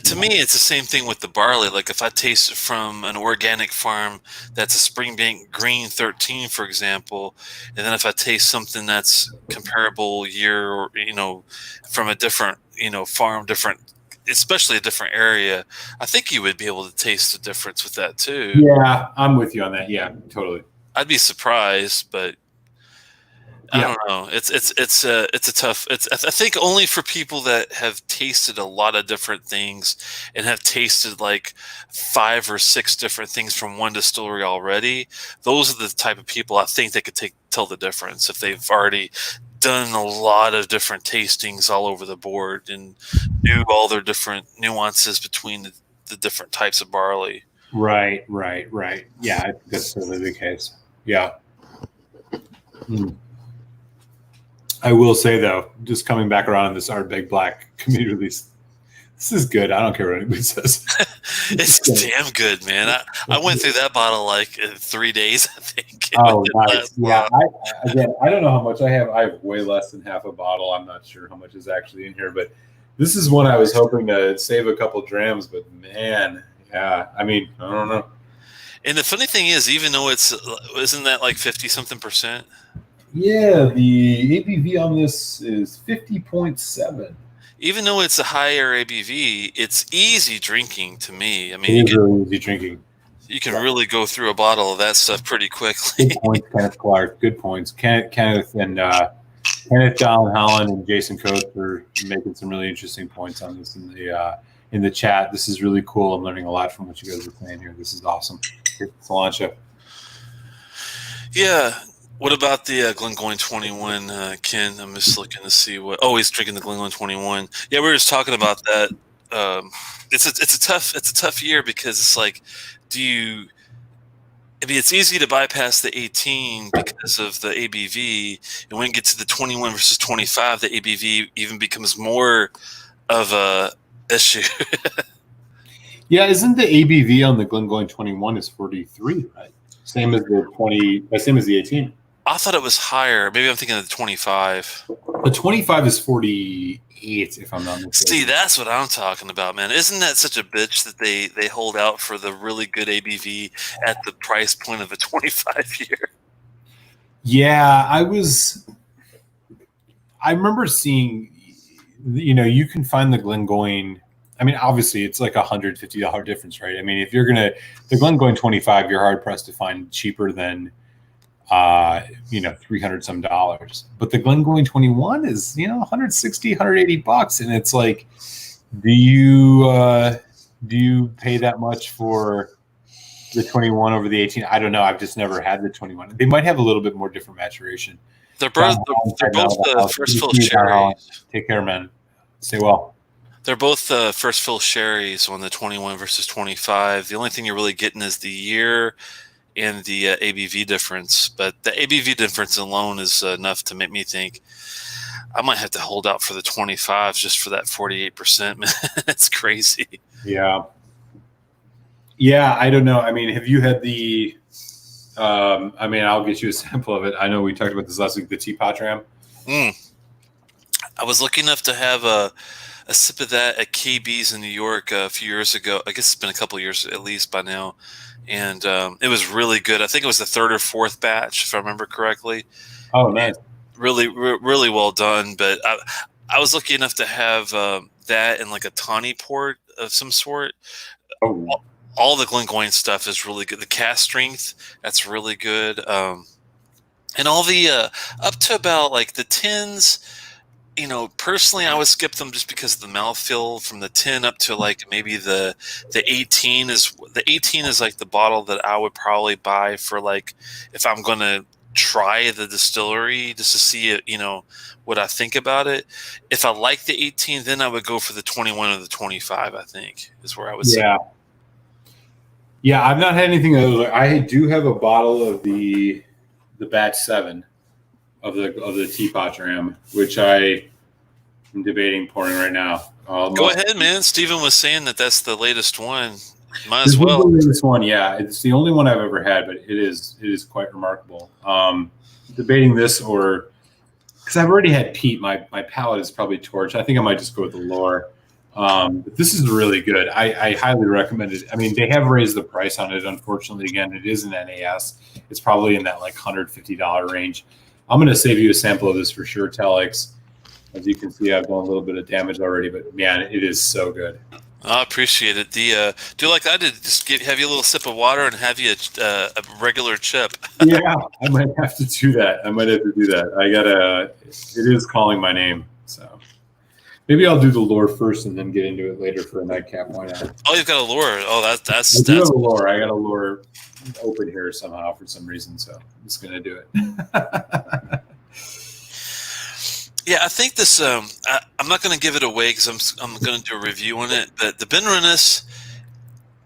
To me, it's the same thing with the barley. Like if I taste it from an organic farm that's a Springbank Green 13, for example, and then if I taste something that's comparable year, or, from a different, farm, especially a different area, I think you would be able to taste the difference with that too. Yeah, I'm with you on that. Yeah, totally. I'd be surprised, but I don't know. It's a tough. I think only for people that have tasted a lot of different things and have tasted like 5 or 6 different things from one distillery already. Those are the type of people I think that could tell the difference if they've already done a lot of different tastings all over the board and knew all their different nuances between the different types of barley. Right. Yeah, I think that's totally the case. Yeah. I will say though, just coming back around on this Ardbeg Black community release, this is good. I don't care what anybody says. It's damn good, man. I went through that bottle like in 3 days, I think. Oh, nice. Yeah. I don't know how much I have. I have way less than half a bottle. I'm not sure how much is actually in here, but this is one I was hoping to save a couple drams, but man, yeah. I mean, I don't know. And the funny thing is, even though isn't that like 50 something percent? Yeah, the ABV on this is 50.7. Even though it's a higher ABV, it's easy drinking to me. I mean, it is really easy drinking. You can really go through a bottle of that stuff pretty quickly. Good points, Kenneth Clark. Good points. Kenneth and Kenneth, Don Holland, and Jason Coates are making some really interesting points on this in the chat. This is really cool. I'm learning a lot from what you guys are saying here. This is awesome. Cilantro. Yeah. What about the Glengoyne 21, Ken? I'm just looking to see what. Oh, he's drinking the Glengoyne 21. Yeah, we were just talking about that. It's a tough year because it's like, I mean, it's easy to bypass the 18 because of the ABV, and when you get to the 21 versus 25, the ABV even becomes more of a issue. Yeah, isn't the ABV on the Glengoyne 21 is 43, right? Same as the 18. I thought it was higher. Maybe I'm thinking of the 25. The 25 is 48, if I'm not mistaken. See, that's what I'm talking about, man. Isn't that such a bitch that they hold out for the really good ABV at the price point of a 25 year? Yeah, I remember seeing, you can find the Glengoyne. I mean, obviously, it's like $150 difference, right? I mean, if the Glengoyne 25, you're hard pressed to find cheaper than, $300 some. But the Glengoyne 21 is, $160, $180, and it's like, do you pay that much for the 21 over the 18? I don't know. I've just never had the 21. They might have a little bit more different maturation. They're both the first fill sherries. Take care, man. Stay well. They're both the first fill sherries on the 21 versus 25. The only thing you're really getting is the year and the ABV difference. But the ABV difference alone is enough to make me think I might have to hold out for the 25 just for that 48%. Man, that's crazy. Yeah. Yeah, I don't know. I mean, have you had the I'll get you a sample of it. I know we talked about this last week, the Teapot Ram. I was lucky enough to have a sip of that at KB's in New York a few years ago. I guess it's been a couple of years at least by now. And it was really good. I think it was the third or fourth batch, if I remember correctly. Oh, nice. Really, really well done. But I was lucky enough to have that in like a tawny port of some sort. Oh. All the Glengoyne stuff is really good. The cast strength, that's really good. And all the up to about like the 10s, personally I would skip them just because of the mouthfeel from the 10 up to like maybe the 18 is like the bottle that I would probably buy for like if I'm going to try the distillery just to see it, what I think about it. If I like the 18, then I would go for the 21 or the 25, I think is where I would say. Yeah, I've not had anything of those. I do have a bottle of the batch 7 of the Teapot Ram, which I am debating pouring right now. Go ahead, man. Steven was saying that's the latest one. Might as well. The latest one, yeah. It's the only one I've ever had, but it is quite remarkable. Debating this because I've already had peat. My palate is probably torched. I think I might just go with the Lore. But this is really good. I highly recommend it. I mean, they have raised the price on it. Unfortunately, again, it is an NAS. It's probably in that like $150 range. I'm going to save you a sample of this for sure, Telex. As you can see, I've done a little bit of damage already, but man, it is so good. I appreciate it. Do like I did, just have you a little sip of water and have you a regular chip. Yeah, I might have to do that. It is calling my name, so. Maybe I'll do the Lore first and then get into it later for a nightcap. Why not? Oh, you've got a Lore. Oh, that's. I do have a Lore. I got a Lore open here somehow for some reason, so I'm just gonna do it. Yeah, I think this. I'm not going to give it away because I'm going to do a review on it. But the Ben Rennes,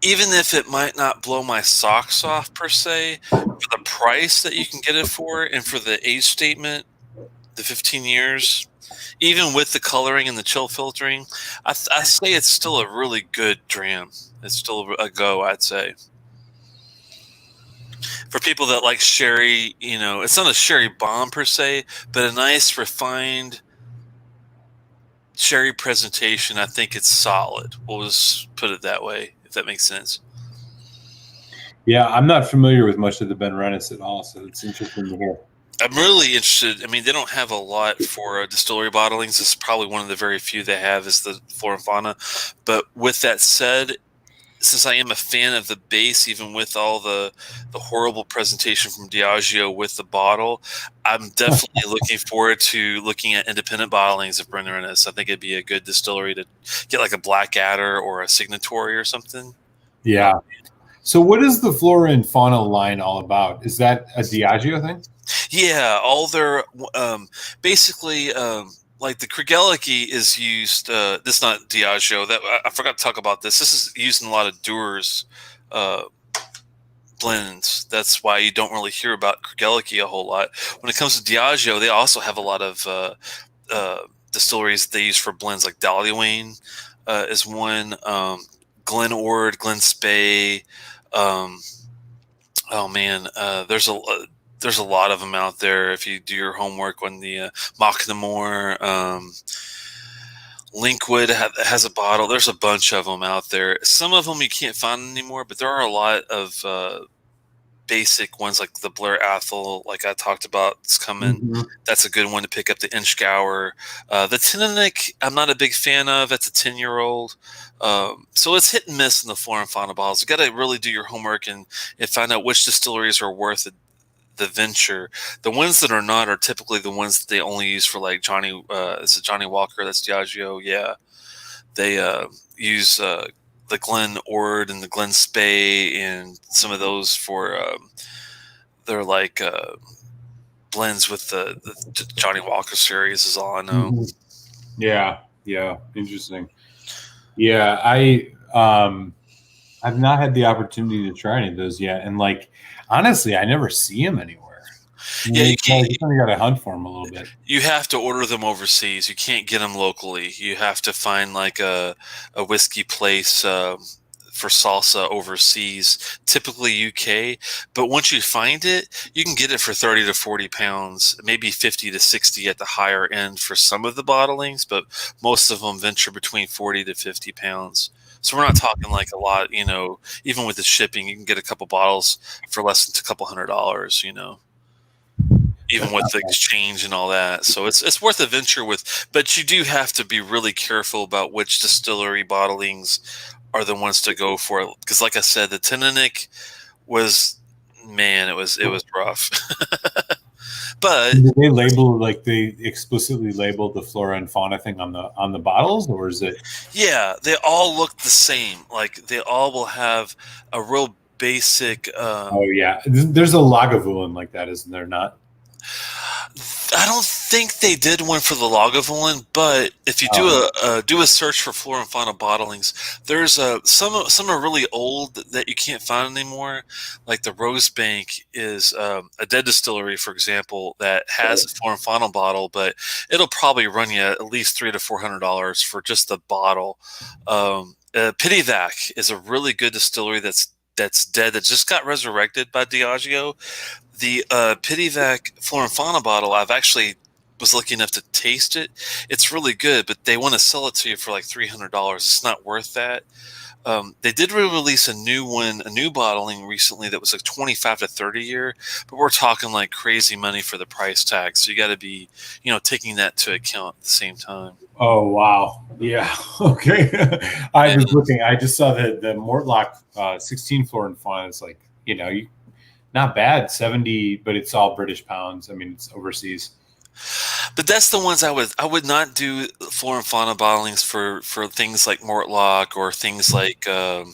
even if it might not blow my socks off per se, for the price that you can get it for and for the age statement, the 15 years, even with the coloring and the chill filtering, I say it's still a really good dram. It's still a go, I'd say. For people that like sherry, it's not a sherry bomb per se, but a nice refined sherry presentation. I think it's solid. We'll just put it that way, if that makes sense. Yeah, I'm not familiar with much of the Ben Rennis at all, so it's interesting to hear. I'm really interested. I mean, they don't have a lot for distillery bottlings. This is probably one of the very few they have is the Flora and Fauna. But with that said, since I am a fan of the base, even with all the horrible presentation from Diageo with the bottle, I'm definitely looking forward to looking at independent bottlings of Ben Rennis. I think it'd be a good distillery to get like a Blackadder or a Signatory or something. Yeah. So what is the Flora and Fauna line all about? Is that a Diageo thing? Yeah, all their basically like the Craigellachie is used. This is not Diageo. That I forgot to talk about this. This is used in a lot of Dewar's blends. That's why you don't really hear about Craigellachie a whole lot. When it comes to Diageo, they also have a lot of distilleries they use for blends. Like Dollywayne is one. Glen Ord, Glen Spey. Oh man, there's a lot of them out there. If you do your homework on the Mocknamore, Linkwood has a bottle. There's a bunch of them out there. Some of them you can't find anymore, but there are a lot of basic ones like the Blair Athol, like I talked about. It's coming. Mm-hmm. That's a good one to pick up. The Inchgour, the Tinnick, I'm not a big fan of. That's a 10-year-old. So it's hit and miss in the Flora and Fauna bottles. You got to really do your homework and find out which distilleries are worth the venture. The ones that are not are typically the ones that they only use for like Johnny. Is it Johnny Walker? That's Diageo. Yeah, they use the Glen Ord and the Glen Spey and some of those for they're like blends with the Johnny Walker series. Is all I know. Mm-hmm. Yeah, interesting. Yeah, I've not had the opportunity to try any of those yet, and like honestly, I never see them anywhere. Yeah, you can't. You kind of got to hunt for them a little bit. You have to order them overseas. You can't get them locally. You have to find like a whiskey place for salsa overseas, typically UK. But once you find it, you can get it for 30 to 40 pounds, maybe 50 to 60 at the higher end for some of the bottlings, but most of them venture between 40 to 50 pounds. So we're not talking like a lot, even with the shipping, you can get a couple bottles for less than a couple $100, even with the exchange and all that. So it's worth a venture with, but you do have to be really careful about which distillery bottlings are the ones to go for. Because like I said, the Tinnick was, man, it was rough. But did they label, like they explicitly labeled the Flora and Fauna thing on the bottles, or is it? Yeah, they all look the same. Like they all will have a real basic. Oh yeah, there's a Lagavulin like that, isn't there? Not. I don't think they did one for the Lagavulin, but if you do a search for Flora and Fauna bottlings, there's some are really old that you can't find anymore. Like the Rosebank is a dead distillery, for example, that has a Flora and Fauna bottle, but it'll probably run you at least $300 to $400 for just the bottle. Pittivac is a really good distillery that's dead, that just got resurrected by Diageo. The Pittivac Flora and Fauna bottle, I've actually was lucky enough to taste it. It's really good, but they want to sell it to you for like $300. It's not worth that. They did release a new bottling recently that was like 25 to 30 year, but we're talking like crazy money for the price tag. So you got to be, taking that to account at the same time. Oh wow, yeah, okay. I was looking. I just saw the Mortlock 16 Flora and Fauna. It's like not bad, 70, but it's all British pounds. I mean, it's overseas. But that's the ones I would not do Flora and Fauna bottlings for things like Mortlock or things like the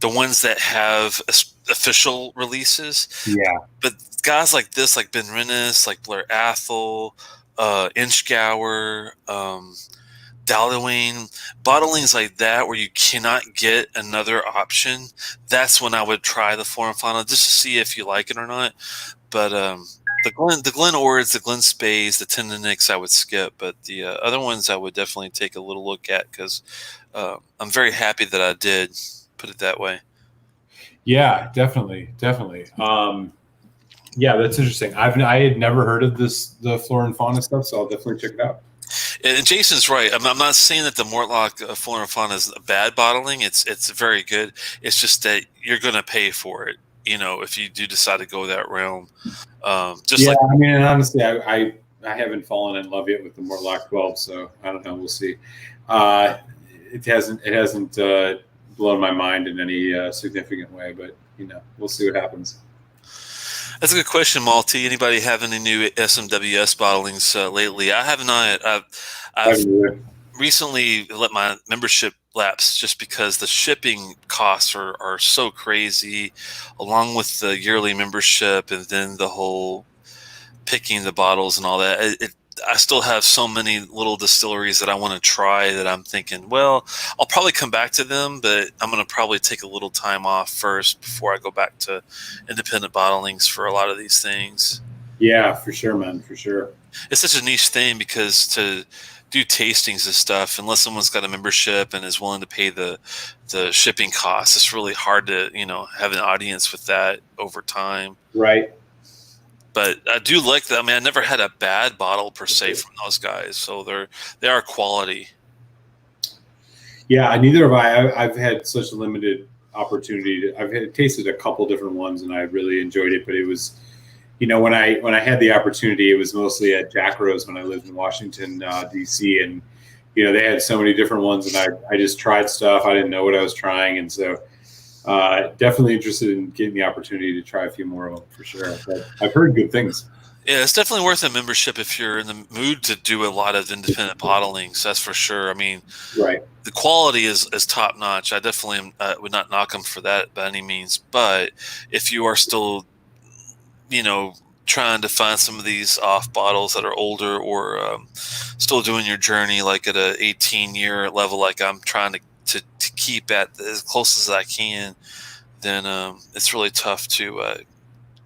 ones that have official releases. Yeah. But guys like this, like Ben Rennis, like Blair Athol, Inchgour, Dollywayne, bottlings like that where you cannot get another option, that's when I would try the Flora and Fauna just to see if you like it or not. But the Glen Ords, the Glen Spays, the Tendenics I would skip, but the other ones I would definitely take a little look at because I'm very happy that I did. Put it that way. Yeah, definitely, definitely. Yeah, that's interesting. I had never heard of the flora and fauna stuff, so I'll definitely check it out. And Jason's right. I'm not saying that the Mortlock Flora and Fauna is a bad bottling. It's very good. It's just that you're going to pay for it. If you do decide to go that realm. Just Yeah, like I mean, and honestly, I haven't fallen in love yet with the Mortlock 12, so I don't know. We'll see. Uh, it hasn't blown my mind in any significant way, but we'll see what happens. that's a good question, Malty. Anybody have any new SMWS bottlings lately? I have not. I've recently let my membership lapse just because the shipping costs are so crazy, along with the yearly membership and then the whole picking the bottles and all that. I still have so many little distilleries that I want to try that I'm thinking, well, I'll probably come back to them, but I'm going to probably take a little time off first before I go back to independent bottlings for a lot of these things. Yeah, for sure, man, for sure. It's such a niche thing because to do tastings and stuff, unless someone's got a membership and is willing to pay the shipping costs, it's really hard to have an audience with that over time. Right. But I do like that. I mean, I never had a bad bottle per se from those guys, so they are quality. Yeah, neither have I. I've had such a limited opportunity. I've tasted a couple different ones, and I really enjoyed it. But it was, when I had the opportunity, it was mostly at Jack Rose when I lived in Washington, D.C., and they had so many different ones, and I just tried stuff. I didn't know what I was trying, and so definitely interested in getting the opportunity to try a few more of them for sure. But I've heard good things. Yeah, it's definitely worth a membership if you're in the mood to do a lot of independent bottlings. That's for sure. I mean, right. The quality is top notch. I definitely would not knock them for that by any means. But if you are still, trying to find some of these off bottles that are older or still doing your journey like at a 18-year level, like I'm trying to keep at as close as I can, then it's really tough to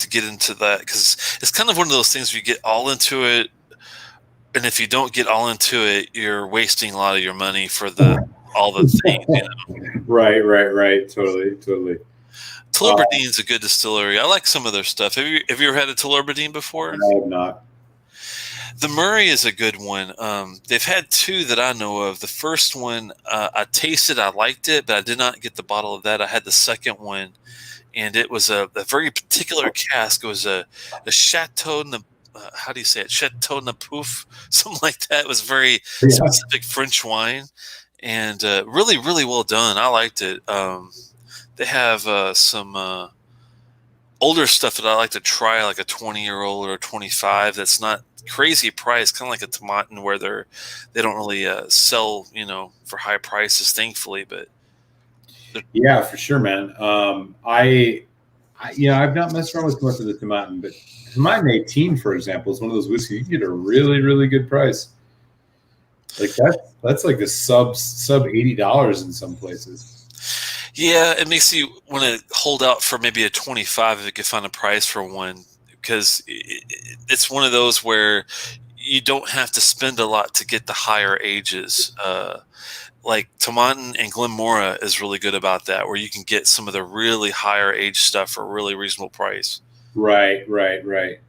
get into that because it's kind of one of those things where you get all into it, and if you don't get all into it, you're wasting a lot of your money for all the things. Right. Totally. Tullibardine a good distillery. I like some of their stuff. Have you ever had a Tullibardine before? I have not. The Murray is a good one. They've had two that I know of. The first one I tasted, I liked it, but I did not get the bottle of that. I had the second one, and it was a very particular cask. It was a Chateau. How do you say it? Chateau Napouf, something like that. It was very specific French wine, and really, really well done. I liked it. They have some older stuff that I like to try, like a 20-year-old or a 25. That's not crazy price, kind of like a Tomatin, where they don't really sell, for high prices, thankfully. But yeah, for sure, man. I've not messed around with much of the Tomatin, but Tomatin 18, for example, is one of those whiskeys you can get a really, really good price. Like that's like a sub $80 in some places. Yeah, it makes you want to hold out for maybe a 25 if you could find a price for one, because it's one of those where you don't have to spend a lot to get the higher ages. Like Tomatin and Glenmora is really good about that, where you can get some of the really higher age stuff for a really reasonable price. Right.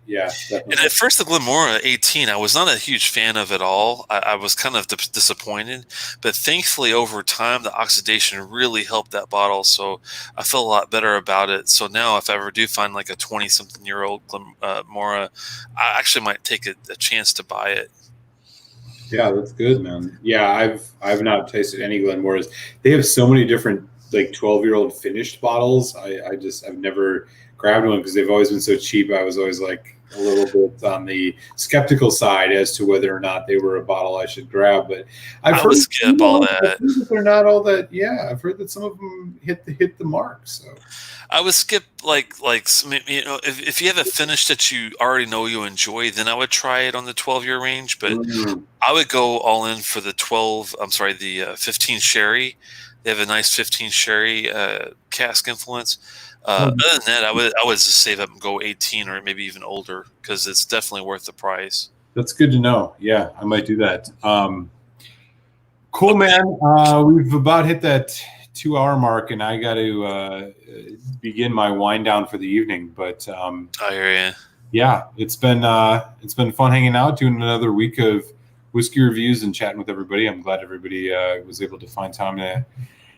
Yeah, definitely. And at first, the Glenmora 18, I was not a huge fan of at all. I was kind of disappointed, but thankfully, over time, the oxidation really helped that bottle, so I feel a lot better about it. So now, if I ever do find like a 20-something-year-old Glenmora, I actually might take a chance to buy it. Yeah, that's good, man. Yeah, I've not tasted any Glenmoras. They have so many different like 12-year-old finished bottles. I've never grabbed one because they've always been so cheap. I was always like a little bit on the skeptical side as to whether or not they were a bottle I should grab. But I've heard skip all that. They're not all that. Yeah, I've heard that some of them hit the mark. So I would skip like if you have a finish that you already know you enjoy, then I would try it on the 12-year range. But I would go all in for the 15 sherry. They have a nice 15 sherry cask influence. Oh, Other than that, I would just save up and go 18 or maybe even older because it's definitely worth the price. that's good to know. Yeah, I might do that. Cool, Okay. man. We've about hit that 2 hour mark, and I got to begin my wind down for the evening. But I hear you. yeah, it's been fun hanging out, doing another week of whiskey reviews and chatting with everybody. I'm glad everybody was able to find time to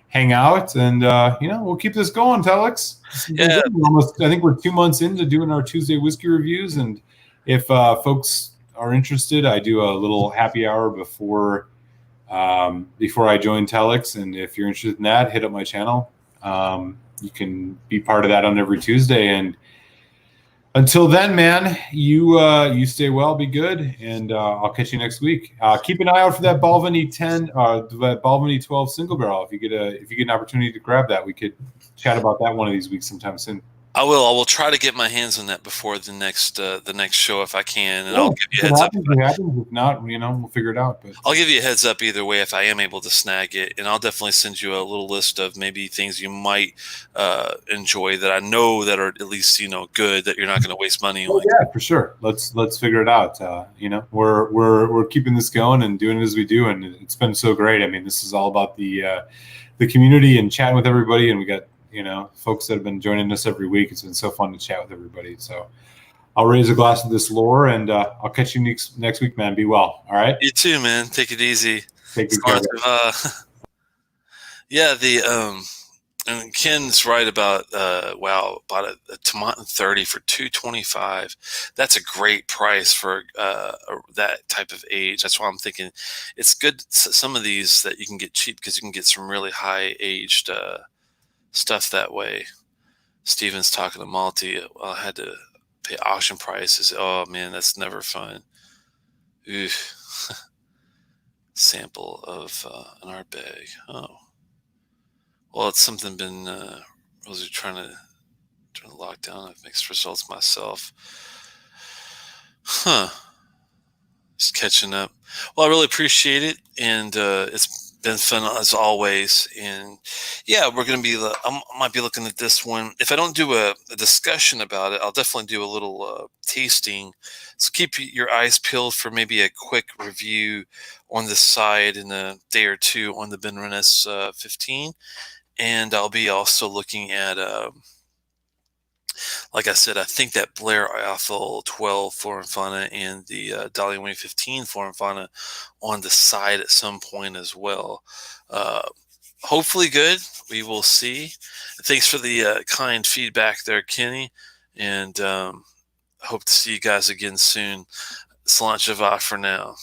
hang out, and we'll keep this going, Telex. This has been Yeah, good. I think we're 2 months into doing our Tuesday whiskey reviews, and if folks are interested, I do a little happy hour before I join Telex, and if you're interested in that, hit up my channel. You can be part of that on every Tuesday, and until then, man, you stay well, be good, and I'll catch you next week. Keep an eye out for that Balvenie 10, that Balvenie 12 single barrel. If you get an opportunity to grab that, we could chat about that one of these weeks sometime soon. I will. I will try to get my hands on that before the next show if I can, and I'll Yeah, give you if a it heads up. happens, it happens. If not, we'll figure it out. But I'll give you a heads up either way if I am able to snag it, and I'll definitely send you a little list of maybe things you might enjoy that I know that are at least good that you're not going to waste money oh on. yeah, for sure. Let's figure it out. We're keeping this going and doing it as we do, and it's been so great. I mean, this is all about the community and chatting with everybody, and we got folks that have been joining us every week. It's been so fun to chat with everybody. So I'll raise a glass of this lore, and I'll catch you next week, man. Be well. All right. You too, man. Take it easy. Take good care. Smart yeah, and Ken's right about about a Tomatin 30 for 225. That's a great price for that type of age. That's why I'm thinking it's good. Some of these that you can get cheap because you can get some really high aged stuff that way. Steven's talking to Malty. Well, I had to pay auction prices. Oh man, that's never fun. Ooh, sample of an art bag. Oh, well, it's something been. Was it trying to during the lockdown? I've mixed results myself. Huh. Just catching up. Well, I really appreciate it, and it's been fun as always. And yeah, we're gonna be. I might be looking at this one. If I don't do a discussion about it, I'll definitely do a little tasting. So keep your eyes peeled for maybe a quick review on the side in a day or two on the Ben Rennes 15, and I'll be also looking at. Like I said, I think that Blair Athol 12 Flora and Fauna and the Dolly Wayne 15 Flora and Fauna on the side at some point as well. Uh, Hopefully good. We will see. Thanks for the kind feedback there, Kenny. And hope to see you guys again soon. Sláinte for now.